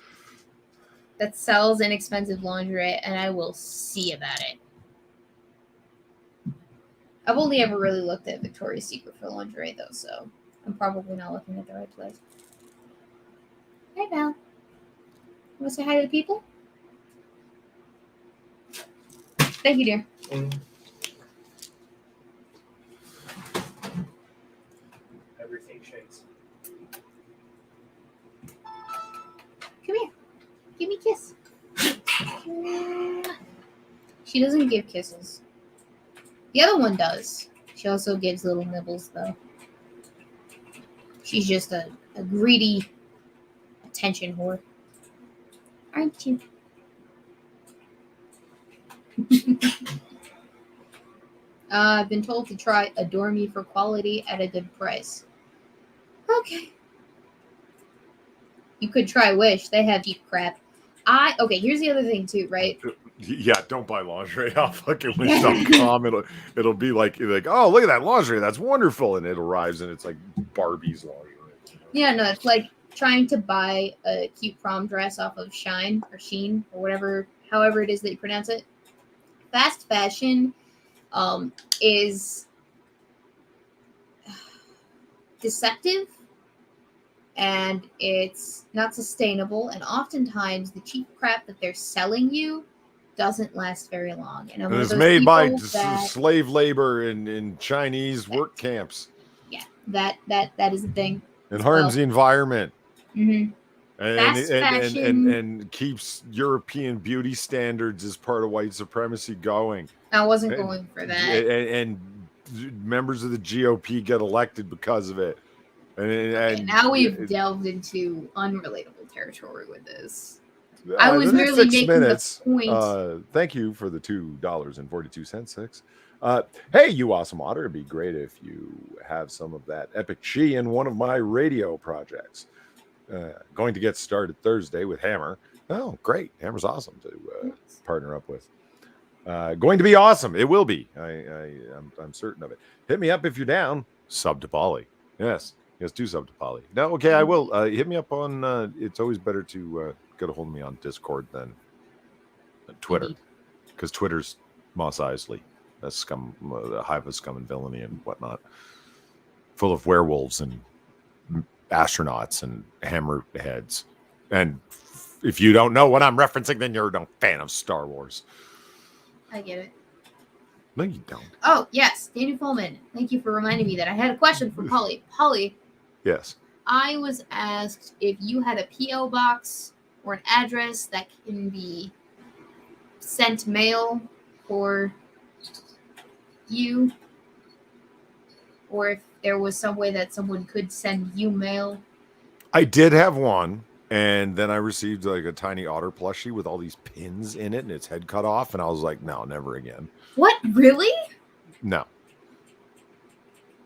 that sells inexpensive lingerie, and I will see about it. I've only ever really looked at Victoria's Secret for lingerie, though, so I'm probably not looking at the right place. Hey, Val. Want to say hi to the people? Thank you, dear. Everything shakes. Give me a kiss. She doesn't give kisses. The other one does. She also gives little nibbles, though. She's just a greedy attention whore. Aren't you? I've been told to try Adore Me for quality at a good price. Okay. You could try Wish. They have cheap crap. Okay, here's the other thing too, right? Yeah, don't buy lingerie off fucking Wish.com. It'll be like, oh, look at that lingerie. That's wonderful. And it arrives and it's like Barbie's lingerie. Yeah, no, it's like trying to buy a cute prom dress off of Shine or Sheen or whatever, however it is that you pronounce it. Fast fashion is deceptive and it's not sustainable, and oftentimes the cheap crap that they're selling you doesn't last very long. And it's made by slave labor in Chinese work camps. Yeah, that is the thing. It harms the environment. Mm-hmm. And keeps European beauty standards as part of white supremacy going. I wasn't going for that. And members of the GOP get elected because of it. And now we've delved into unrelatable territory with this. I was merely making the point. Thank you for the $2.42, 6. Hey, you awesome otter. It'd be great if you have some of that epic she in one of my radio projects. Going to get started Thursday with Hammer. Oh, great. Hammer's awesome to partner up with. Going to be awesome. It will be. I'm certain of it. Hit me up if you're down. Sub to Polly. Yes, do sub to Polly. No, okay, I will. Hit me up on, it's always better to get a hold of me on Discord than Twitter. Because Twitter's Moss Isley. That's scum, the hive of scum and villainy and whatnot. Full of werewolves and astronauts and hammerheads. And if you don't know what I'm referencing, then you're no fan of Star Wars. I get it. No, you don't. Oh, yes. Danny Pullman. Thank you for reminding me that I had a question for Polly. Polly. Yes. I was asked if you had a P.O. box or an address that can be sent mail for you, or if there was some way that someone could send you mail. I did have one, and then I received like a tiny otter plushie with all these pins in it and its head cut off, and I was like, no, never again. What? Really? No.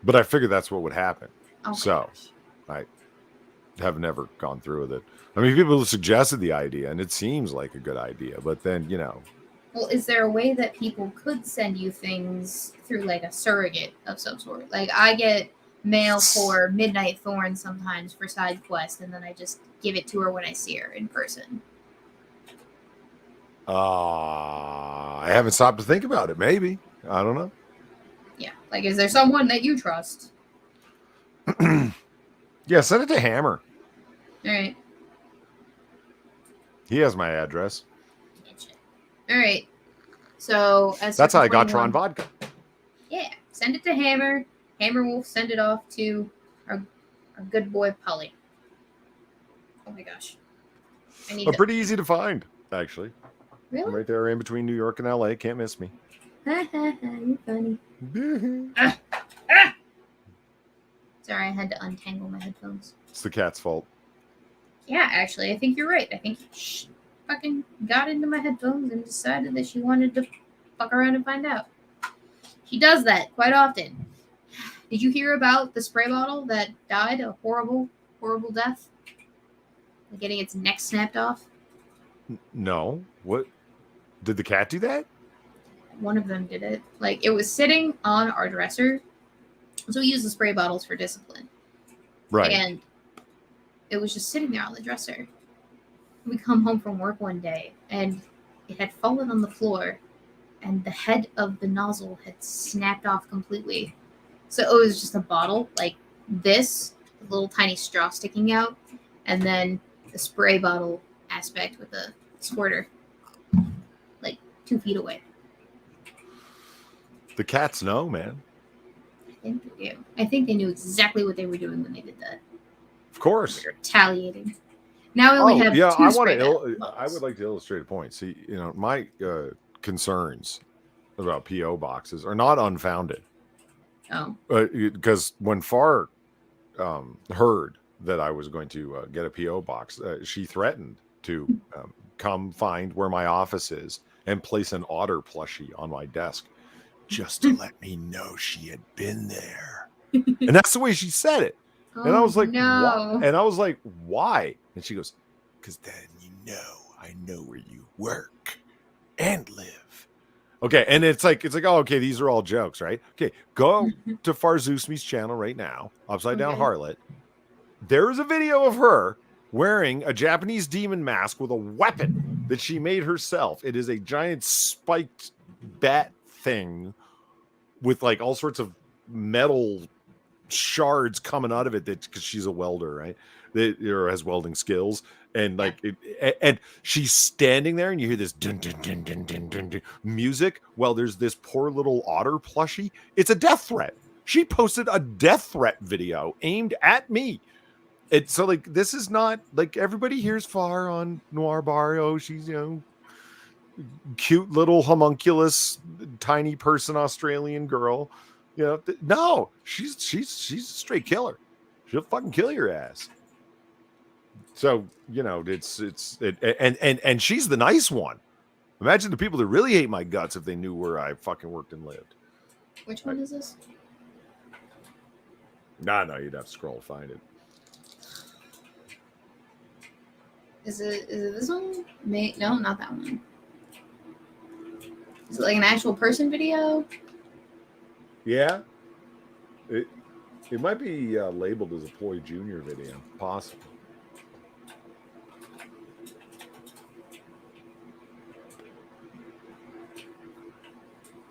But I figured that's what would happen. Oh, so gosh. I have never gone through with it. I mean, people suggested the idea, and it seems like a good idea, but then, Well, is there a way that people could send you things through like a surrogate of some sort? Like I get mail for Midnight Thorn sometimes for side quest, and then I just give it to her when I see her in person. I haven't stopped to think about it. Maybe. I don't know. Yeah. Like, is there someone that you trust? Yeah, send it to Hammer. All right. He has my address. All right. So that's how I got Tron vodka. Yeah, send it to Hammer. Hammer will send it off to our good boy Polly. Oh my gosh. Pretty easy to find, actually. Really? I'm right there in between New York and LA. Can't miss me. You're funny. Sorry, I had to untangle my headphones. It's the cat's fault. Yeah, actually, I think you're right. I think she fucking got into my headphones and decided that she wanted to fuck around and find out. She does that quite often. Did you hear about the spray bottle that died a horrible, horrible death? Getting its neck snapped off? No. What? Did the cat do that? One of them did it. Like, it was sitting on our dresser. So we use the spray bottles for discipline. Right. And it was just sitting there on the dresser. We come home from work one day, and it had fallen on the floor, and the head of the nozzle had snapped off completely. So it was just a bottle like this, a little tiny straw sticking out, and then the spray bottle aspect with a squirter like 2 feet away. The cats know, man. I think they do. I think they knew exactly what they were doing when they did that. Of course. They're retaliating. Now I only have yeah, two I want spray to. I bottles. would like to illustrate a point. See, my concerns about PO boxes are not unfounded. Oh. Because when Far heard that I was going to get a PO box, she threatened to come find where my office is and place an otter plushie on my desk, just to let me know she had been there. And that's the way she said it. And I was like, no. "What?" And I was like, "Why?" And she goes, "Because then I know where you work and live." Okay, and it's like, oh, okay, these are all jokes, right? Okay, go to Farzusmi's channel right now, Upside Down Okay. Harlot. There is a video of her wearing a Japanese demon mask with a weapon that she made herself. It is a giant spiked bat thing with like all sorts of metal shards coming out of it, that because she's a welder, right? That or has welding skills, and like and she's standing there, and you hear this dun, dun, dun, dun, dun, dun, dun, music. Well, there's this poor little otter plushie. It's a death threat. She posted a death threat video aimed at me. It's so like, this is not like everybody here's Far on Noir Bar. Oh, she's cute little homunculus tiny person Australian girl. No, she's a straight killer. She'll fucking kill your ass. So and she's the nice one. Imagine the people that really hate my guts if they knew where I fucking worked and lived. Which one is this? No, you'd have to scroll to find it. Is it this one? No, not that one. Is it like an actual person video? Yeah. It might be labeled as a Ploy Junior video, possible.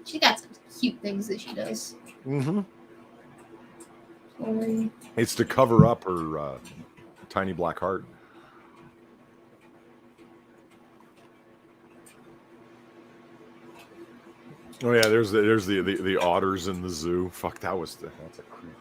She got some cute things that she does. Mm-hmm. Sorry. It's to cover up her tiny black heart. Oh yeah, there's the otters in the zoo. Fuck, that's a creep.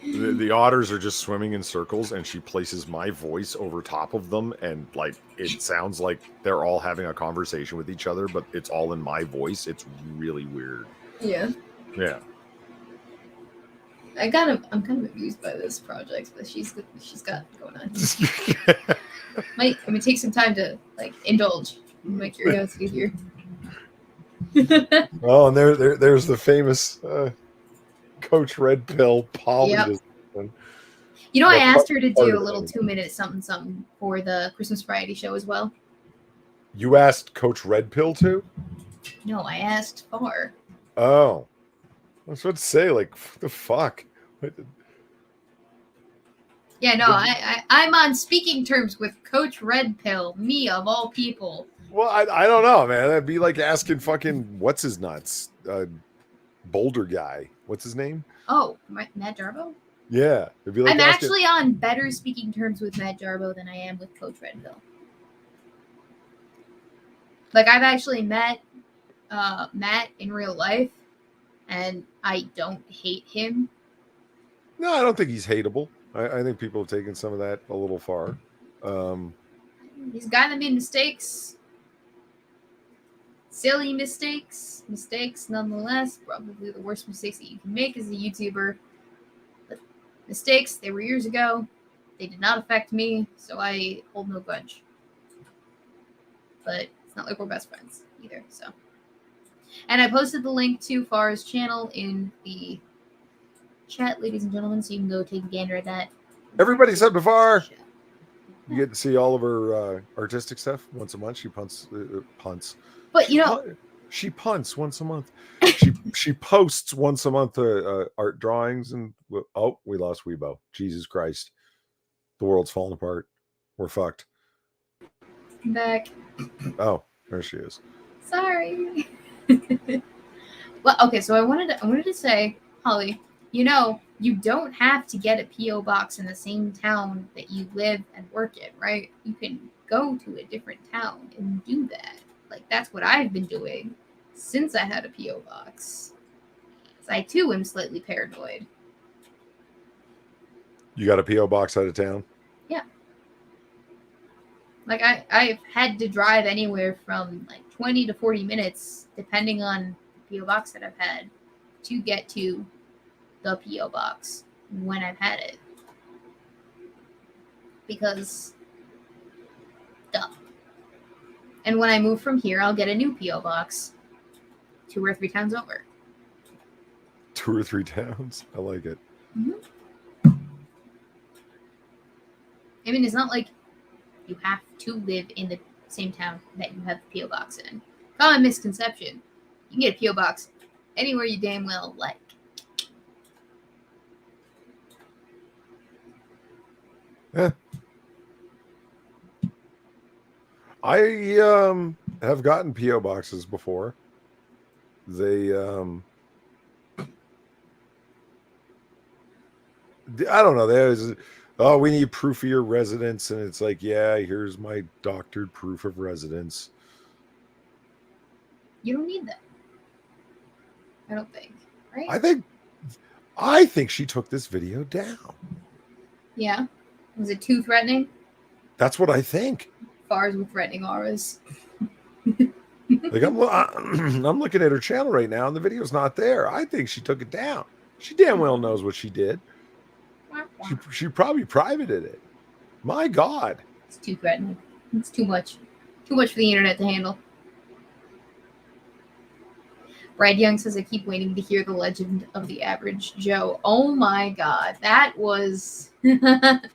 The otters are just swimming in circles, and she places my voice over top of them, and like it sounds like they're all having a conversation with each other, but it's all in my voice. It's really weird. Yeah. Yeah. I'm kind of amused by this project that she's got going on. I'm gonna take some time to like indulge my curiosity here. Oh, and there's the famous Coach Red Pill Polly. Yep. I asked her to do a little 2-minute something for the Christmas variety show as well. You asked Coach Red Pill to? No, I asked Far. Oh. I was about to say, like, what the fuck? Yeah, no, I'm on speaking terms with Coach Red Pill, me of all people. Well, I don't know, man. That'd be like asking fucking what's his nuts, Boulder guy. What's his name? Oh, Matt Jarbo? Yeah, it'd be like I'm actually on better speaking terms with Matt Jarbo than I am with Coach Red Pill. Like, I've actually met Matt in real life, and I don't hate him. No, I don't think he's hateable. I think people have taken some of that a little far. He's a guy that made mistakes. Silly mistakes. Mistakes nonetheless. Probably the worst mistakes that you can make as a YouTuber. But mistakes, they were years ago. They did not affect me, so I hold no grudge. But it's not like we're best friends either, so. And I posted the link to Far's channel in the chat, ladies and gentlemen, so you can go take a gander at that. Everybody except Far. You get to see all of her artistic stuff once a month. She punts. But she punts once a month. She posts once a month art drawings, and we lost Weebo. Jesus Christ, the world's falling apart. We're fucked. I'm back. Oh, there she is. Sorry. Well, okay, so I wanted to say, Holly, you don't have to get a P.O. box in the same town that you live and work in, right? You can go to a different town and do that. Like, that's what I've been doing since I had a P.O. box. I, too, am slightly paranoid. You got a P.O. box out of town? Like I've had to drive anywhere from like 20 to 40 minutes, depending on the PO box that I've had, to get to the PO box when I've had it. Because, duh. And when I move from here, I'll get a new PO box 2 or 3 towns over. 2 or 3 towns? I like it. Mm-hmm. I mean, it's not like you have to live in the same town that you have the PO box in. Common misconception. You can get a PO box anywhere you damn well like. Yeah. I have gotten PO boxes before. They I don't know. There's we need proof of your residence, and it's like, yeah, here's my doctored proof of residence. You don't need that. I don't think. Right? I think she took this video down. Yeah. Was it too threatening? That's what I think. Fars with threatening auras. Like I'm looking at her channel right now, and the video's not there. I think she took it down. She damn well knows what she did. She probably privated it. My God. It's too threatening. It's too much. Too much for the internet to handle. Brad Young says, I keep waiting to hear the legend of the average Joe. Oh my God. That was... that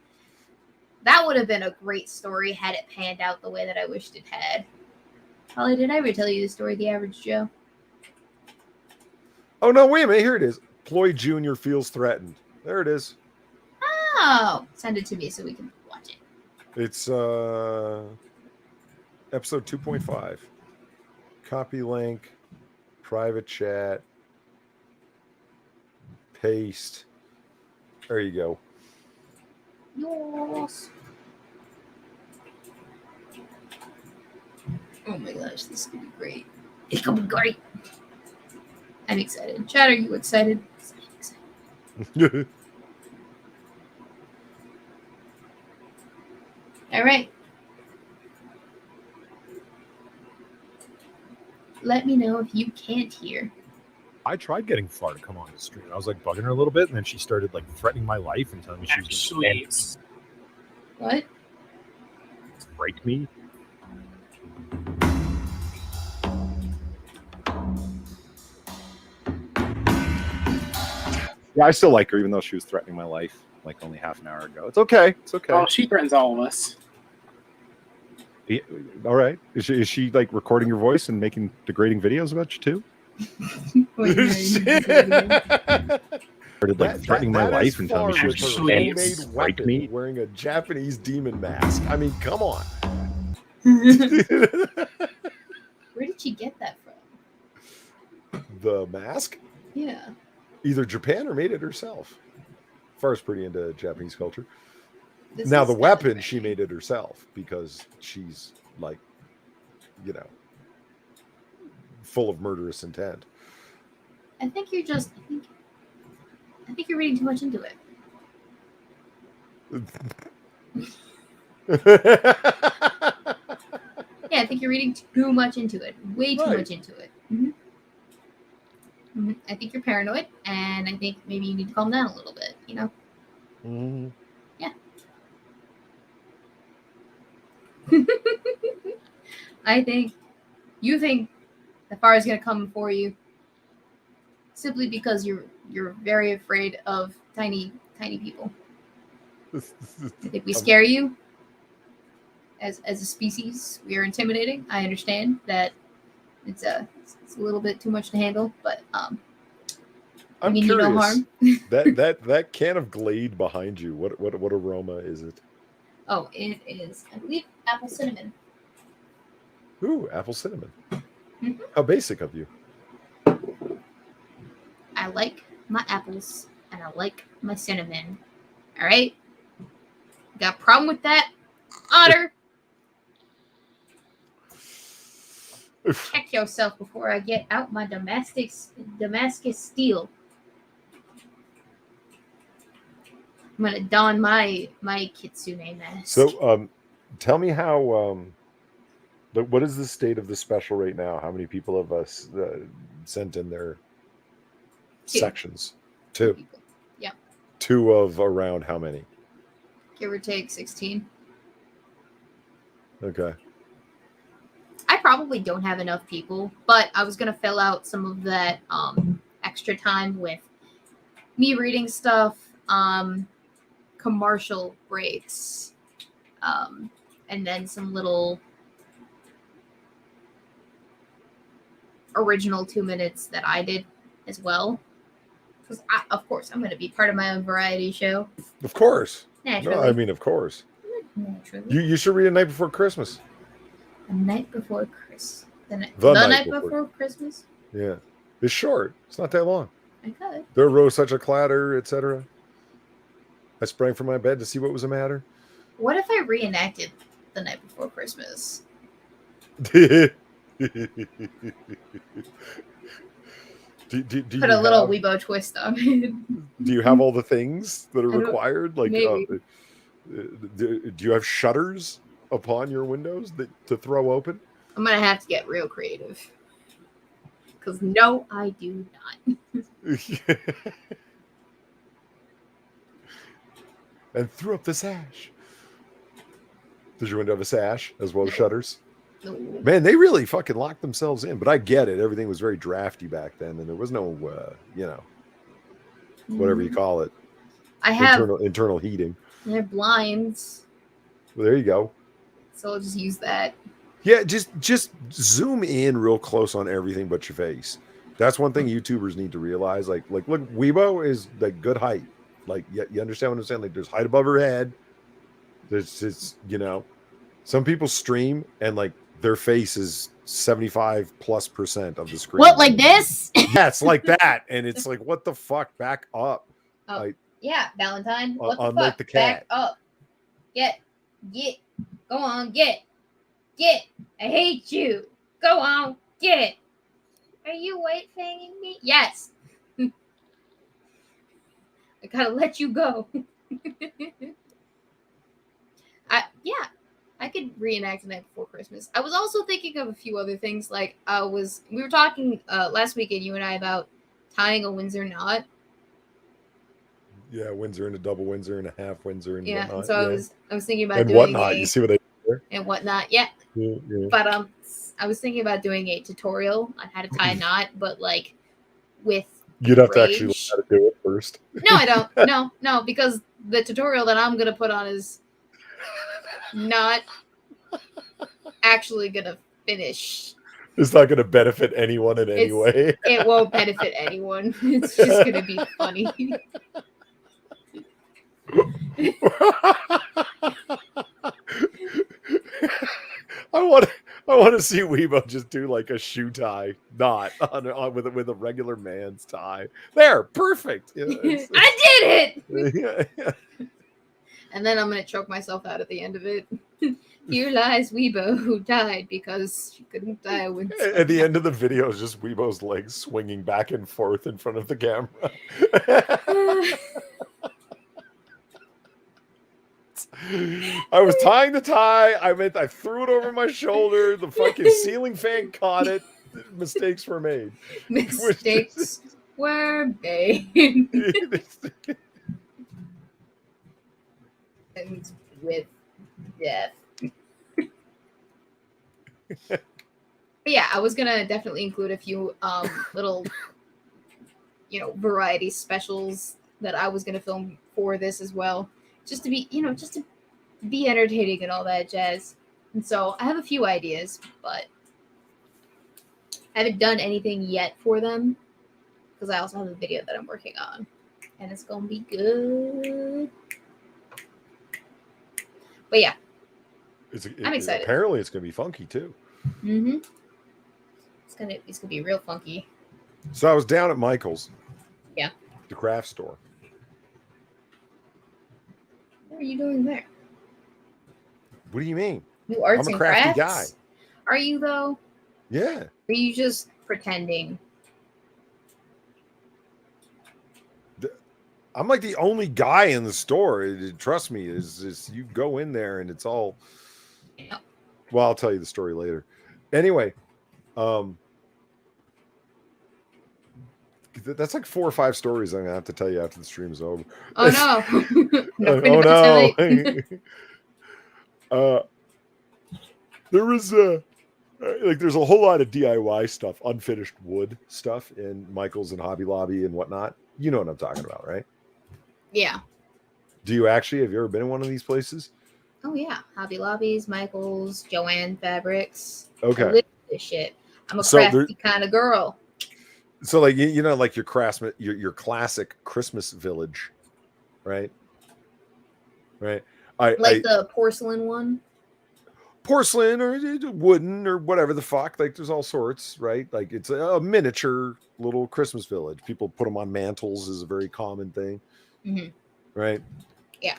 would have been a great story had it panned out the way that I wished it had. Holly, did I ever tell you the story of the average Joe? Oh, no, wait a minute. Here it is. Ploy Jr. feels threatened. There it is. Oh, send it to me so we can watch it. It's episode 2.5. Copy link, private chat, paste. There you go. Yes. Oh my gosh, this is gonna be great. It's gonna be great. I'm excited. Chad, are you excited? All right. Let me know if you can't hear. I tried getting Far to come on the stream. I was like bugging her a little bit, and then she started like threatening my life and telling me she was going to What? break me. Yeah, I still like her, even though she was threatening my life like only half an hour ago. It's okay. It's okay. Oh, she threatens all of us. Yeah, all right. Is she like recording your voice and making degrading videos about you too? Started like threatening my life and telling me she was homemade going to break weapon me. wearing a Japanese demon mask. I mean, come on. Where did she get that from? The mask? Yeah. Either Japan or made it herself. Far's pretty into Japanese culture. This Now is the weapon, celebrating. she made it herself because she's like, you know, full of murderous intent. I think you're just. I think you're reading too much into it. Yeah, I think you're reading too much into it. Way too Right. much into it. Mm-hmm. I think you're paranoid, and I think maybe you need to calm down a little bit. You know. Mhm. Yeah. I think you think the fire is going to come for you simply because you're very afraid of tiny people. I think we scare you as a species. We are intimidating. I understand that it's a little bit too much to handle, but I'm mean you curious. no harm. that can of Glade behind you. What aroma is it? Oh, it is, I believe, apple cinnamon. Ooh, apple cinnamon. Mhm. How basic of you. I like my apples and I like my cinnamon. All right? Got a problem with that? Otter, check yourself before I get out my Damascus steel. I'm gonna don my kitsune mask. So, tell me how. What is the state of the special right now? How many people have us sent in their sections? 2. people. Yeah. 2 of around how many? Give or take 16. Okay. I probably don't have enough people, but I was gonna fill out some of that extra time with me reading stuff, commercial breaks, and then some little original 2 minutes that I did as well. Because of course I'm gonna be part of my own variety show. Of course. Naturally. No, I mean, of course. Naturally. You should read A Night Before Christmas. A Night Before Christmas. The night before Christmas? Yeah. It's short. It's not that long. I could. There rose such a clatter, etc. I sprang from my bed to see what was the matter. What if I reenacted The Night Before Christmas? do Put a little Weebo twist on it. Do you have all the things that are required? Like, maybe. Do you have shutters upon your windows to throw open? I'm gonna have to get real creative. Because no, I do not. And threw up the sash. Does your window have a sash as well as shutters? No. Man, they really fucking locked themselves in. But I get it. Everything was very drafty back then, and there was no, whatever you call it. I have internal heating. I have blinds. Well, there you go. So I'll just use that. Yeah, just zoom in real close on everything but your face. That's one thing YouTubers need to realize. Like look, Weebo is like good height. Like, you understand what I'm saying? Like, there's height above her head. There's some people stream and like their face is 75+% of the screen. What, like this? Yeah, it's like that, and it's like, what the fuck? Back up. Oh, like, yeah, Valentine. What the unlike fuck? the cat. Back up. Get. Go on, get. I hate you. Go on, get. Are you white fanging me? Yes. I gotta let you go. I could reenact The Night Before Christmas. I was also thinking of a few other things. Like we were talking last weekend, you and I, about tying a Windsor knot. Yeah, Windsor and a double Windsor and a half Windsor and whatnot. And so I was thinking about and doing whatnot. You see what I did there? and whatnot. Yeah. Yeah. But I was thinking about doing a tutorial on how to tie a knot, but like with you'd have rage. to actually learn how to do it first. No, I don't. No, because the tutorial that I'm gonna put on is not actually gonna finish. It's not gonna benefit anyone in any way. It won't benefit anyone. It's just gonna be funny. I want to see Weebo just do like a shoe tie knot on with a regular man's tie. There, perfect. I did it. Yeah. And then I'm gonna choke myself out at the end of it. Here lies Weebo, who died because she couldn't tie a Windsor. At the end of the video is just Weebo's legs swinging back and forth in front of the camera. I was tying the tie. I threw it over my shoulder. The fucking ceiling fan caught it. Mistakes were made. Mistakes were made. And with death. But yeah, I was gonna definitely include a few little variety specials that I was gonna film for this as well. Just to be entertaining and all that jazz. And so I have a few ideas, but I haven't done anything yet for them because I also have a video that I'm working on, and it's gonna be good. But yeah, I'm excited. Apparently, it's gonna be funky too. Mm-hmm. It's gonna be real funky. So I was down at Michael's. Yeah. The craft store. What are you doing there? What do you mean? You arts I'm a and crafty crafts? guy. Are you though? Yeah. Or are you just pretending? I'm like the only guy in the store. Trust me, is you go in there and it's all. Yeah. Well, I'll tell you the story later. Anyway, that's like 4 or 5 stories I'm gonna have to tell you after the stream is over. Oh no! Oh no! There was there's a whole lot of DIY stuff, unfinished wood stuff in Michael's and Hobby Lobby and whatnot. You know what I'm talking about, right? Yeah. Do you actually? Have you ever been in one of these places? Oh yeah, Hobby Lobbies, Michaels, Joanne Fabrics. Okay. I live this shit. I'm a So crafty kind of girl. So like you know, like your classic Christmas village, right? Right. Like the porcelain one. Porcelain or wooden or whatever the fuck. Like there's all sorts, right? Like it's a miniature little Christmas village. People put them on mantles is a very common thing, right? Yeah.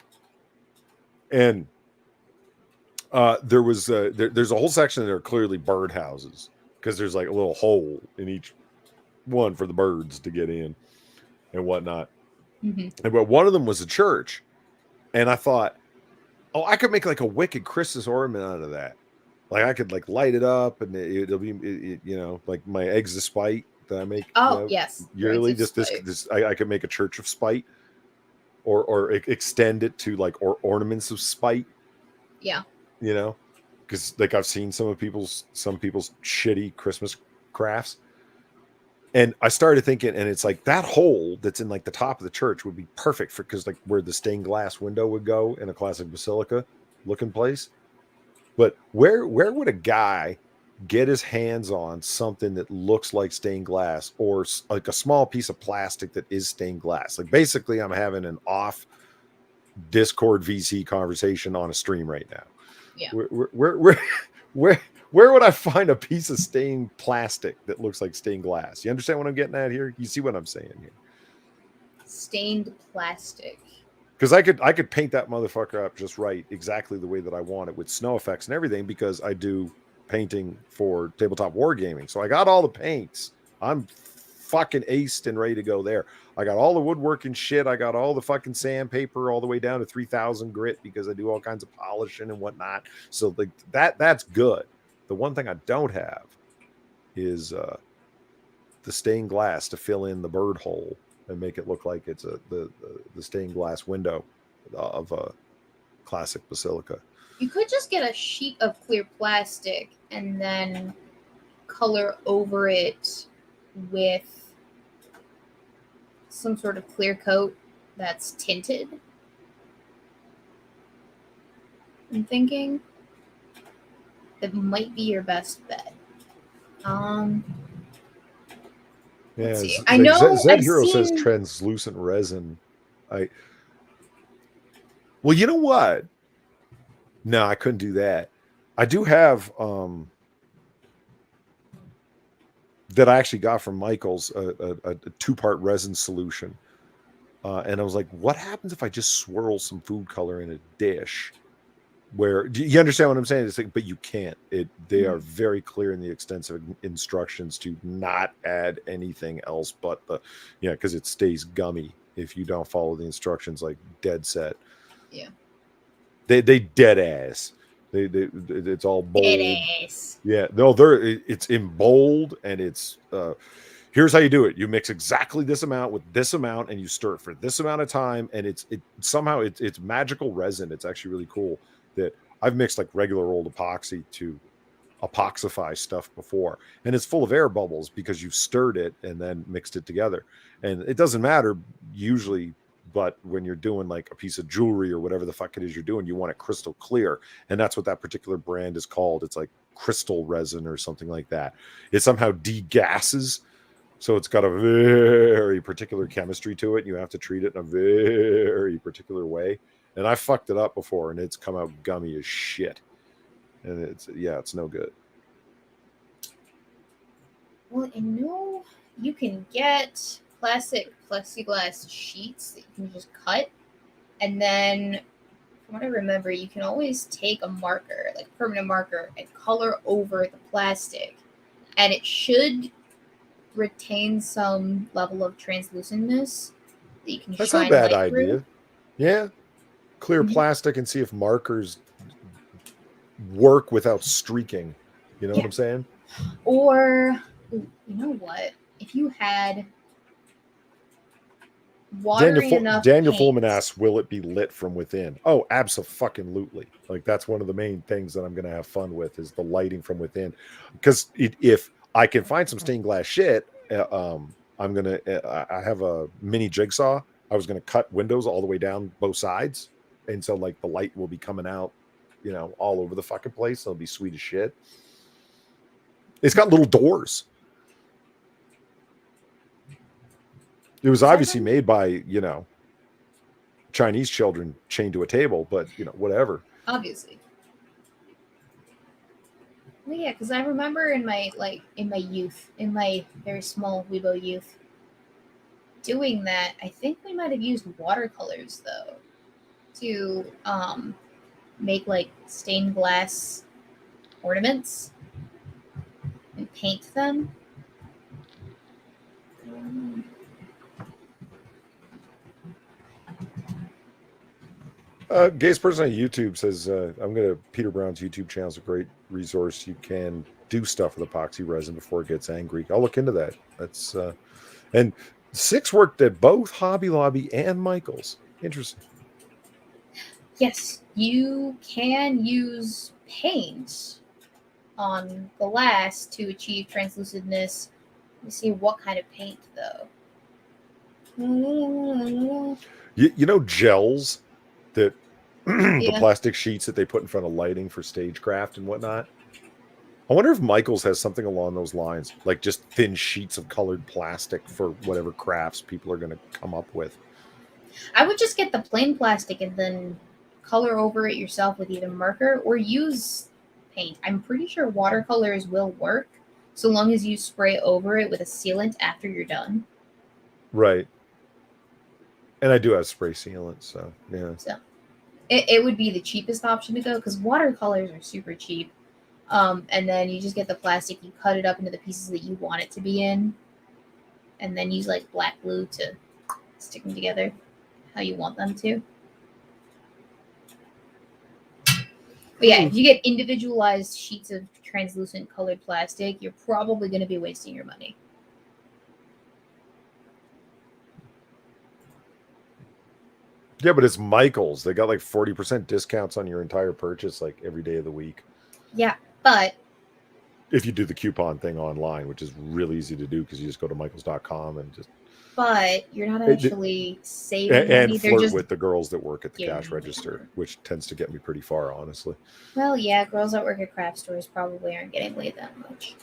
And there was there's a whole section that are clearly bird houses because there's like a little hole in each one for the birds to get in and whatnot. But one of them was a church, and I thought, oh, I could make like a wicked Christmas ornament out of that. Like I could like light it up, and it'll be, you know, like my eggs of spite that I make. Oh, you know, yes, yearly. Just this, I could make a church of spite, or extend it to like ornaments of spite. Yeah. You know, because like I've seen some people's shitty Christmas crafts. And I started thinking, and it's like that hole that's in like the top of the church would be perfect for, because like where the stained glass window would go in a classic basilica looking place. But where would a guy get his hands on something that looks like stained glass, or like a small piece of plastic that is stained glass? Like basically, I'm having an off Discord VC conversation on a stream right now. Yeah. Where would I find a piece of stained plastic that looks like stained glass? You understand what I'm getting at here? You see what I'm saying here? Stained plastic. Because I could paint that motherfucker up just right, exactly the way that I want it, with snow effects and everything, because I do painting for tabletop wargaming. So I got all the paints. I'm fucking aced and ready to go there. I got all the woodworking shit. I got all the fucking sandpaper all the way down to 3000 grit because I do all kinds of polishing and whatnot. So like that's good. The one thing I don't have is the stained glass to fill in the bird hole and make it look like it's the stained glass window of a classic basilica. You could just get a sheet of clear plastic and then color over it with some sort of clear coat that's tinted. I'm thinking it might be your best bet. Yeah, see. I know Zed I've Hero says seen- translucent resin. Well, you know what? No, I couldn't do that. I do have that I actually got from Michael's a 2-part resin solution. And I was like, what happens if I just swirl some food color in a dish? Where, do you understand what I'm saying? It's like, but you can't. They are very clear in the extensive instructions to not add anything else but the, because it stays gummy if you don't follow the instructions, like dead set. Yeah. They dead ass. It's all bold. Dead ass. Yeah, no, it's in bold, and it's here's how you do it. You mix exactly this amount with this amount, and you stir it for this amount of time, and it's magical resin. It's actually really cool that I've mixed like regular old epoxy to epoxify stuff before, and it's full of air bubbles because you've stirred it and then mixed it together. And it doesn't matter usually, but when you're doing like a piece of jewelry or whatever the fuck it is you're doing, you want it crystal clear, and that's what that particular brand is called. It's like crystal resin or something like that. It somehow degasses, so it's got a very particular chemistry to it, and you have to treat it in a very particular way. And I fucked it up before, and it's come out gummy as shit. And it's no good. Well, I know you can get plastic plexiglass sheets that you can just cut, and then from what I remember, you can always take a marker, like a permanent marker, and color over the plastic, and it should retain some level of translucentness, that you can That's shine not a bad light through. idea. Yeah. Clear Mhm. plastic and see if markers work without streaking. You know what Yeah. I'm saying? Or, you know what? If you had watery enough Daniel paint, Fulman asks, will it be lit from within? Oh, absolutely. Like, that's one of the main things that I'm going to have fun with is the lighting from within. Because if I can find some stained glass shit, I'm going to, I have a mini jigsaw. I was going to cut windows all the way down both sides. And so, like, the light will be coming out, all over the fucking place. It'll be sweet as shit. It's got little doors. It was obviously made by, Chinese children chained to a table, but, whatever. obviously. Well, yeah, because I remember in my youth, in my very small Weebo youth, doing that. I think we might have used watercolors though to make like stained glass ornaments and paint them. Gaze person on YouTube says, Peter Brown's YouTube channel is a great resource. You can do stuff with epoxy resin before it gets angry. I'll look into that. That's and Six worked at both Hobby Lobby and Michael's. Interesting. Yes, you can use paint on glass to achieve translucentness. Let me see what kind of paint though. Gels that the Yeah. plastic sheets that they put in front of lighting for stagecraft and whatnot. I wonder if Michael's has something along those lines, like just thin sheets of colored plastic for whatever crafts people are going to come up with. I would just get the plain plastic and then color over it yourself with either marker or use paint. I'm pretty sure watercolors will work so long as you spray over it with a sealant after you're done. Right. And I do have spray sealant, so yeah. So it would be the cheapest option to go because watercolors are super cheap. And then you just get the plastic, you cut it up into the pieces that you want it to be in, and then use like black glue to stick them together how you want them to. But yeah, if you get individualized sheets of translucent colored plastic, you're probably going to be wasting your money. Yeah, but it's Michael's. They got like 40% discounts on your entire purchase, like every day of the week. Yeah, but if you do the coupon thing online, which is really easy to do because you just go to michaels.com and just. But you're not actually saving money. And They're flirt just with the girls that work at the cash register, which tends to get me pretty far, honestly. Well, yeah, girls that work at craft stores probably aren't getting laid that much.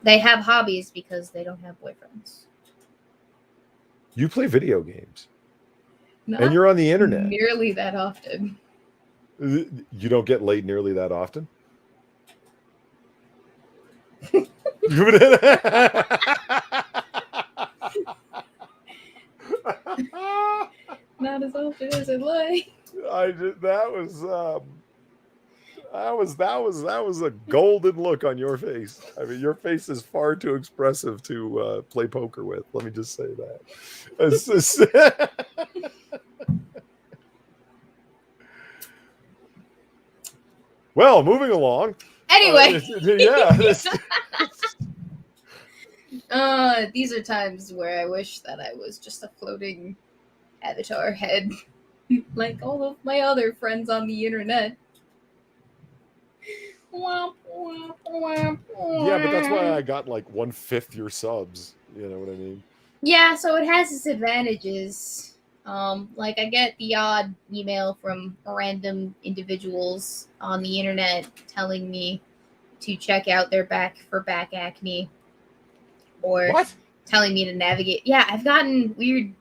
They have hobbies because they don't have boyfriends. You play video games. Not and you're on the internet. Nearly that often. You don't get laid nearly that often? Not as often as I'd like. That was a golden look on your face. I mean, your face is far too expressive to play poker with. Let me just say that. Well, moving along. Anyway. Yeah. These are times where I wish that I was just a floating avatar head, like all of my other friends on the internet. Yeah, but that's why I got like 1/5 your subs. You know what I mean? Yeah, so it has its advantages. Like I get the odd email from random individuals on the internet telling me to check out their back for back acne, or telling me to navigate. Yeah, I've gotten weird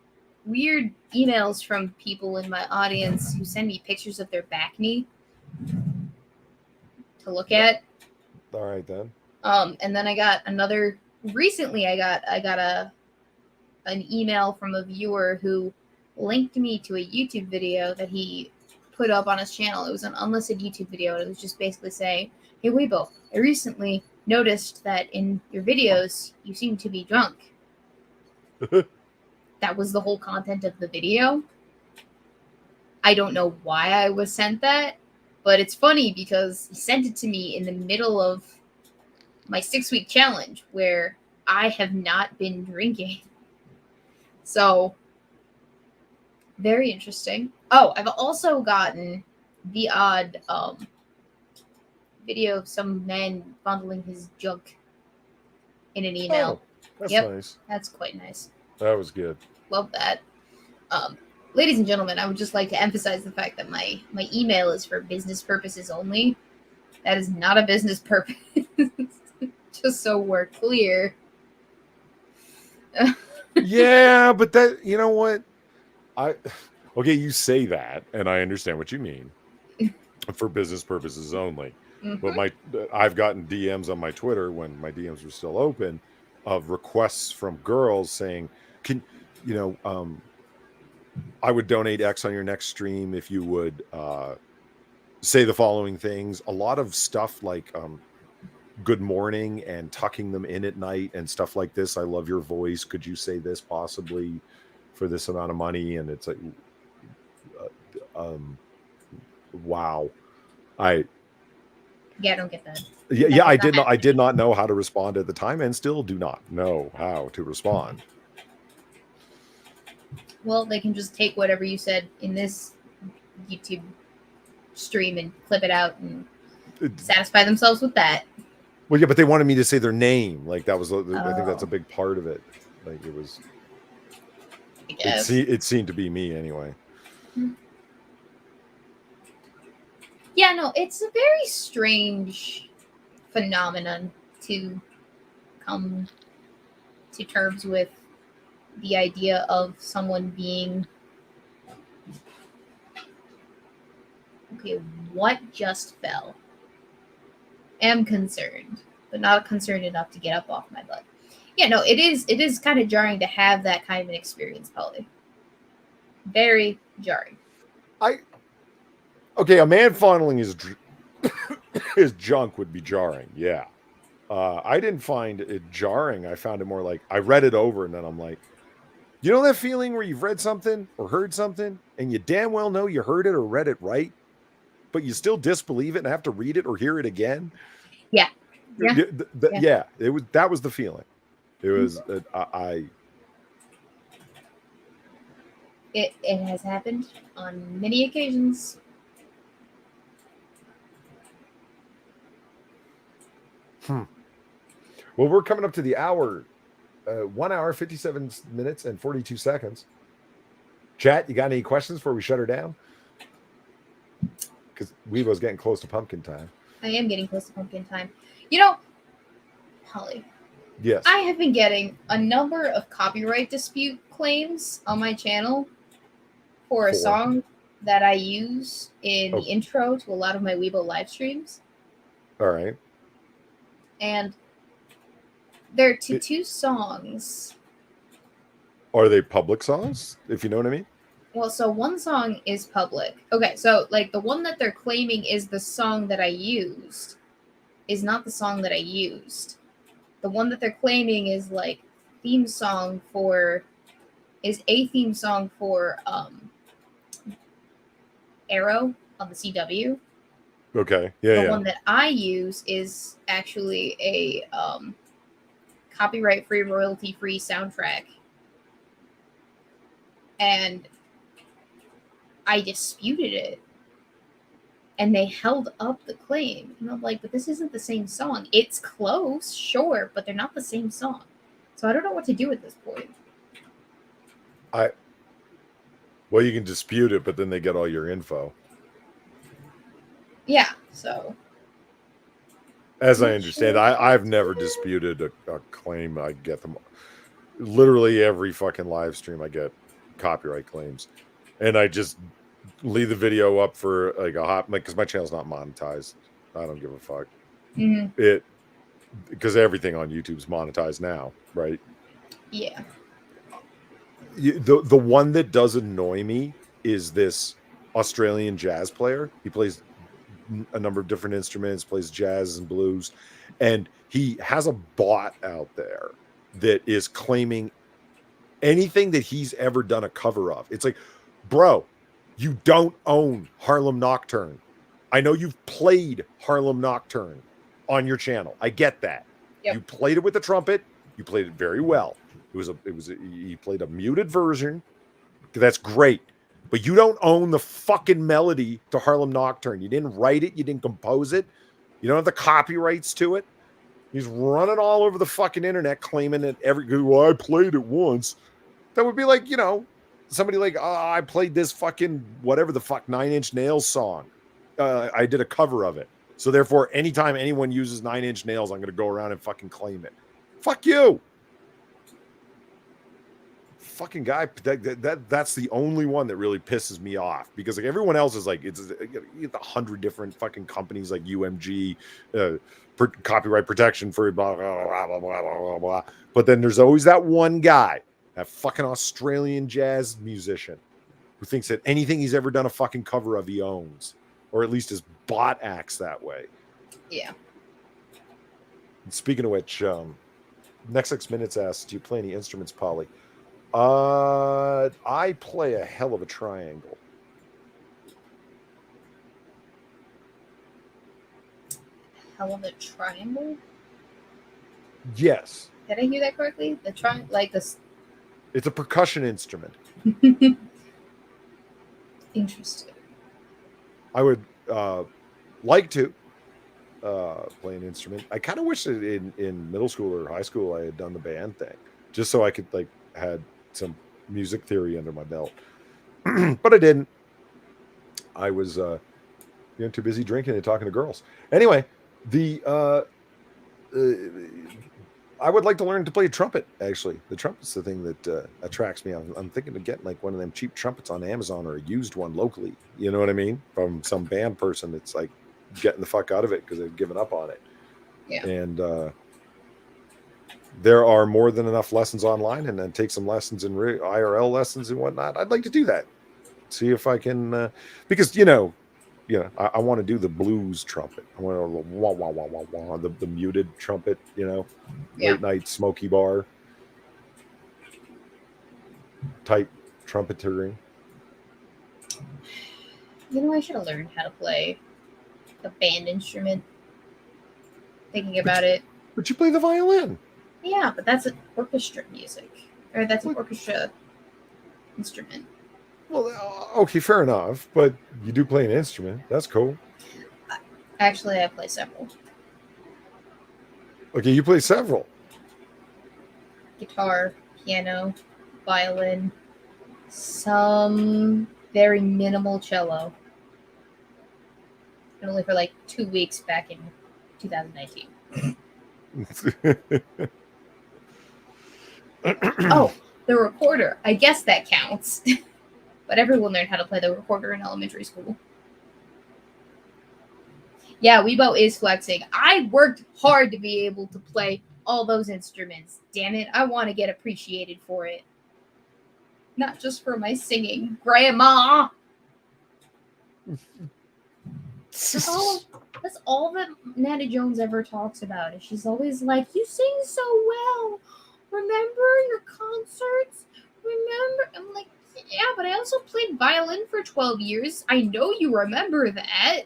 emails from people in my audience who send me pictures of their back knee to look at. All right then. And then I got another. Recently, I got an email from a viewer who linked me to a YouTube video that he put up on his channel. It was an unlisted YouTube video, and it was just basically saying, "Hey Weebo, I recently noticed that in your videos you seem to be drunk." that was the whole content of the video. I don't know why I was sent that, but it's funny because he sent it to me in the middle of my 6-week challenge where I have not been drinking. So, very interesting. Oh, I've also gotten the odd video of some man fondling his junk in an email. Oh, that's Yep. nice. That's quite nice. That was good. Love that. Ladies and gentlemen, I would just like to emphasize the fact that my email is for business purposes only. That is not a business purpose. Just so we're clear. Yeah, but that, you know what? Okay, you say that, and I understand what you mean. For business purposes only. Mhm. But I've gotten DMs on my Twitter when my DMs were still open of requests from girls saying, "Can I would donate X on your next stream if you would say the following things." A lot of stuff like good morning and tucking them in at night and stuff like this. I love your voice. Could you say this possibly for this amount of money? And it's like, wow. Yeah, I don't get that. Yeah, I did not know how to respond at the time, and still do not know how to respond. Well, they can just take whatever you said in this YouTube stream and clip it out and satisfy themselves with that. Well, yeah, but they wanted me to say their name. Like that was, I think that's a big part of it. Like it was. I guess. It seemed to be me anyway. Yeah, no, it's a very strange phenomenon to come to terms with the idea of someone being, okay, what just fell? Am concerned, but not concerned enough to get up off my butt. Yeah, no, it is kind of jarring to have that kind of an experience, Polly. Very jarring. Okay, a man fondling his junk would be jarring. Yeah. I didn't find it jarring. I found it more like I read it over and then I'm like, you know that feeling where you've read something or heard something and you damn well know you heard it or read it right, but you still disbelieve it and have to read it or hear it again? Yeah. Yeah. That was the feeling. It was It has happened on many occasions. Well, we're coming up to the hour. 1 hour, 57 minutes, and 42 seconds. Chat, you got any questions before we shut her down? Because Weebo's getting close to pumpkin time. I am getting close to pumpkin time. You know, Holly. Yes. I have been getting a number of copyright dispute claims on my channel for a song that I use in the intro to a lot of my Weebo live streams. All right. And they're two songs. Are they public songs, if you know what I mean? Well, so one song is public. Okay, so like the one that they're claiming is the song that I used is not the song that I used. The one that they're claiming is like a theme song for Arrow on the CW. Okay. Yeah. The one that I use is actually a copyright-free, royalty-free soundtrack. And I disputed it. And they held up the claim. And I'm like, but this isn't the same song. It's close, sure, but they're not the same song. So I don't know what to do at this point. Well, you can dispute it, but then they get all your info. Yeah, so. As I understand, I've never disputed a claim. I get them literally every fucking live stream. I get copyright claims, and I just leave the video up for like a hot, like, because my channel's not monetized. I don't give a fuck. Mm-hmm. Because everything on YouTube's monetized now, right? Yeah. The one that does annoy me is this Australian jazz player. He plays a number of different instruments, plays jazz and blues, and he has a bot out there that is claiming anything that he's ever done a cover of. It's like, bro, you don't own Harlem Nocturne. I know you've played Harlem Nocturne on your channel. I get that. Yep. You played it with the trumpet. You played it very well. You played a muted version. That's great. But you don't own the fucking melody to Harlem Nocturne. You didn't write it. You didn't compose it. You don't have the copyrights to it. He's running all over the fucking internet claiming that I played it once. That would be like, somebody like, I played this fucking whatever the fuck 9 Inch Nails song. I did a cover of it. So therefore, anytime anyone uses 9 Inch Nails, I'm going to go around and fucking claim it. Fuck you. Fucking guy. That's the only one that really pisses me off, because like everyone else is like, it's 100 different fucking companies like UMG, copyright protection for blah, blah, blah, blah, blah, blah. But then there's always that one guy, that fucking Australian jazz musician, who thinks that anything he's ever done a fucking cover of, he owns, or at least his bot acts that way. Yeah. And speaking of which, Next 6 Minutes asks, do you play any instruments, Polly? I play a hell of a triangle. Hell of a triangle? Yes. Did I hear that correctly? The triangle, like this. It's a percussion instrument. Interesting. I would like to play an instrument. I kind of wish that in middle school or high school I had done the band thing, just so I could like had some music theory under my belt. But I didn't. I was too busy drinking and talking to girls. Anyway, I would like to learn to play trumpet. Actually, the trumpet's the thing that attracts me. I'm thinking of getting like one of them cheap trumpets on Amazon, or a used one locally. You know what I mean? From some band person that's like getting the fuck out of it because they've given up on it. Yeah. And there are more than enough lessons online, and then take some lessons in IRL lessons and whatnot. I'd like to do that. See if I can, because I want to do the blues trumpet. I want to wah wah wah wah wah, the muted trumpet. Yeah. Late night smoky bar type trumpetry. I should have learned how to play a band instrument. Thinking about it. But you play the violin. Yeah, but that's an orchestra music. Or that's an orchestra instrument. Well, okay, fair enough. But you do play an instrument. That's cool. Actually, I play several. Okay, you play several. Guitar, piano, violin, some very minimal cello. And only for like 2 weeks back in 2019. Oh, the recorder. I guess that counts. But everyone learned how to play the recorder in elementary school. Yeah, Weebo is flexing. I worked hard to be able to play all those instruments. Damn it, I want to get appreciated for it. Not just for my singing. Grandma! That's all that Nana Jones ever talks about. Is she's always like, you sing so well. Remember your concerts? Remember? I'm like, yeah, but I also played violin for 12 years. I know you remember that.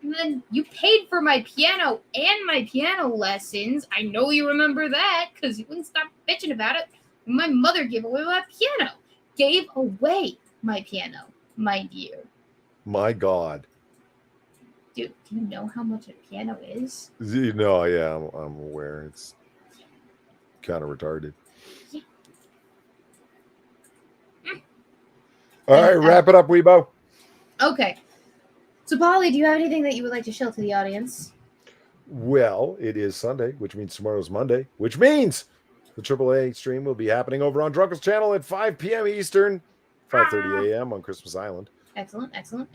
And then you paid for my piano and my piano lessons. I know you remember that because you wouldn't stop bitching about it. My mother gave away my piano. Gave away my piano, mind you. My God. Dude, do you know how much a piano is? No, yeah, I'm aware. It's kind of retarded. Yeah. All right, wrap it up, Weebo. Okay. So, Polly, do you have anything that you would like to show to the audience? Well, it is Sunday, which means tomorrow's Monday, which means the AAA stream will be happening over on Drunkle's channel at 5 p.m. Eastern, 5:30 a.m. on Christmas Island. Excellent.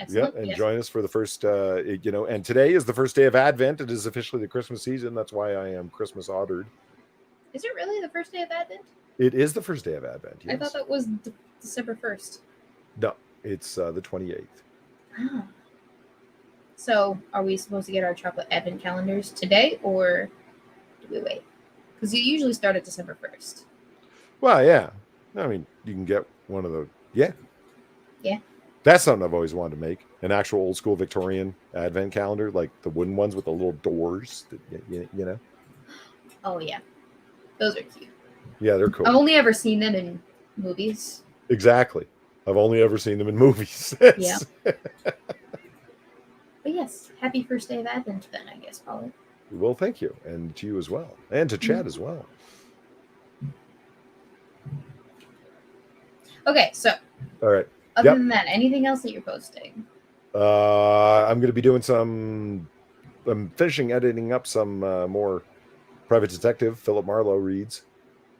Yeah, and join us for the first, and today is the first day of Advent. It is officially the Christmas season. That's why I am Christmas ordered. Is it really the first day of Advent? It is the first day of Advent, yes. I thought that was December 1st. No, it's the 28th. Ah. So, are we supposed to get our chocolate Advent calendars today, or do we wait? Because you usually start at December 1st. Well, yeah. I mean, you can get one of the Yeah. That's something I've always wanted to make. An actual old school Victorian advent calendar, like the wooden ones with the little doors. That, you know. Oh yeah, those are cute. Yeah, they're cool. I've only ever seen them in movies. Exactly. I've only ever seen them in movies. Yeah. But yes, happy first day of Advent then, I guess, Polly. Well, thank you, and to you as well, and to Chad as well. Okay, so All right. other than that, anything else that you're posting? I'm going to be doing some. I'm finishing editing up some more private detective Philip Marlowe reads.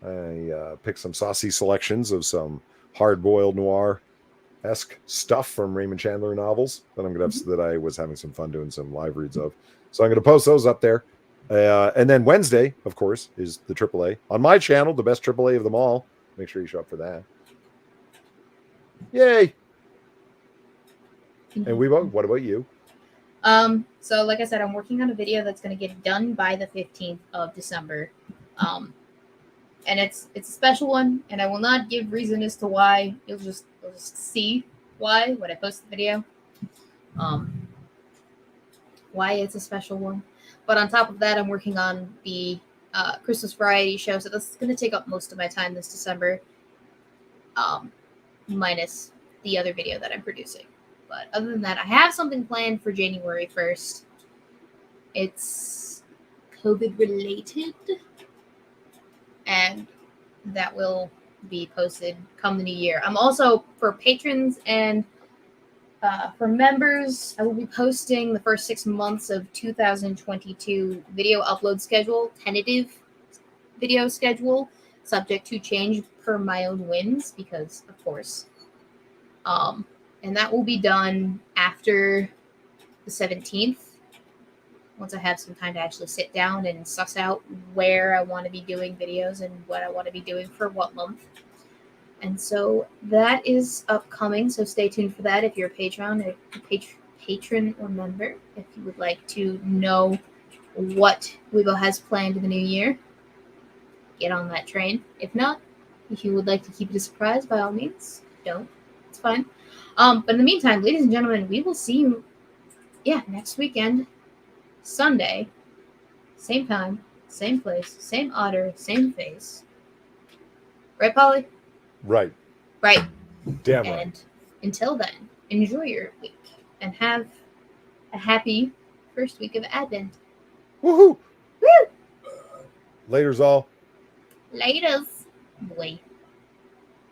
I picked some saucy selections of some hard-boiled noir-esque stuff from Raymond Chandler novels that I'm going to have, that I was having some fun doing some live reads of. So I'm going to post those up there. And then Wednesday, of course, is the AAA on my channel, the best AAA of them all. Make sure you show up for that. Yay! And Weebo, what about you? So like I said, I'm working on a video that's going to get done by the 15th of December. And it's a special one, and I will not give reason as to why. You'll just see why when I post the video. Why it's a special one. But on top of that, I'm working on the Christmas variety show, so this is going to take up most of my time this December, minus the other video that I'm producing. But other than that, I have something planned for January 1st. It's COVID related, and that will be posted come the new year. I'm also, for patrons and for members, I will be posting the first 6 months of 2022 video upload schedule, tentative video schedule, subject to change per my own whims, because of course. And that will be done after the 17th, once I have some time to actually sit down and suss out where I want to be doing videos and what I want to be doing for what month. And so that is upcoming, so stay tuned for that if you're a patron or member. If you would like to know what Weebo has planned in the new year, get on that train. If not, if you would like to keep it a surprise, by all means, don't. It's fine. But in the meantime, ladies and gentlemen, we will see you, next weekend, Sunday, same time, same place, same otter, same face. Right, Polly? Right. Right. Damn right. And until then, enjoy your week and have a happy first week of Advent. Woohoo! Woo! Laters all. Laters, boy.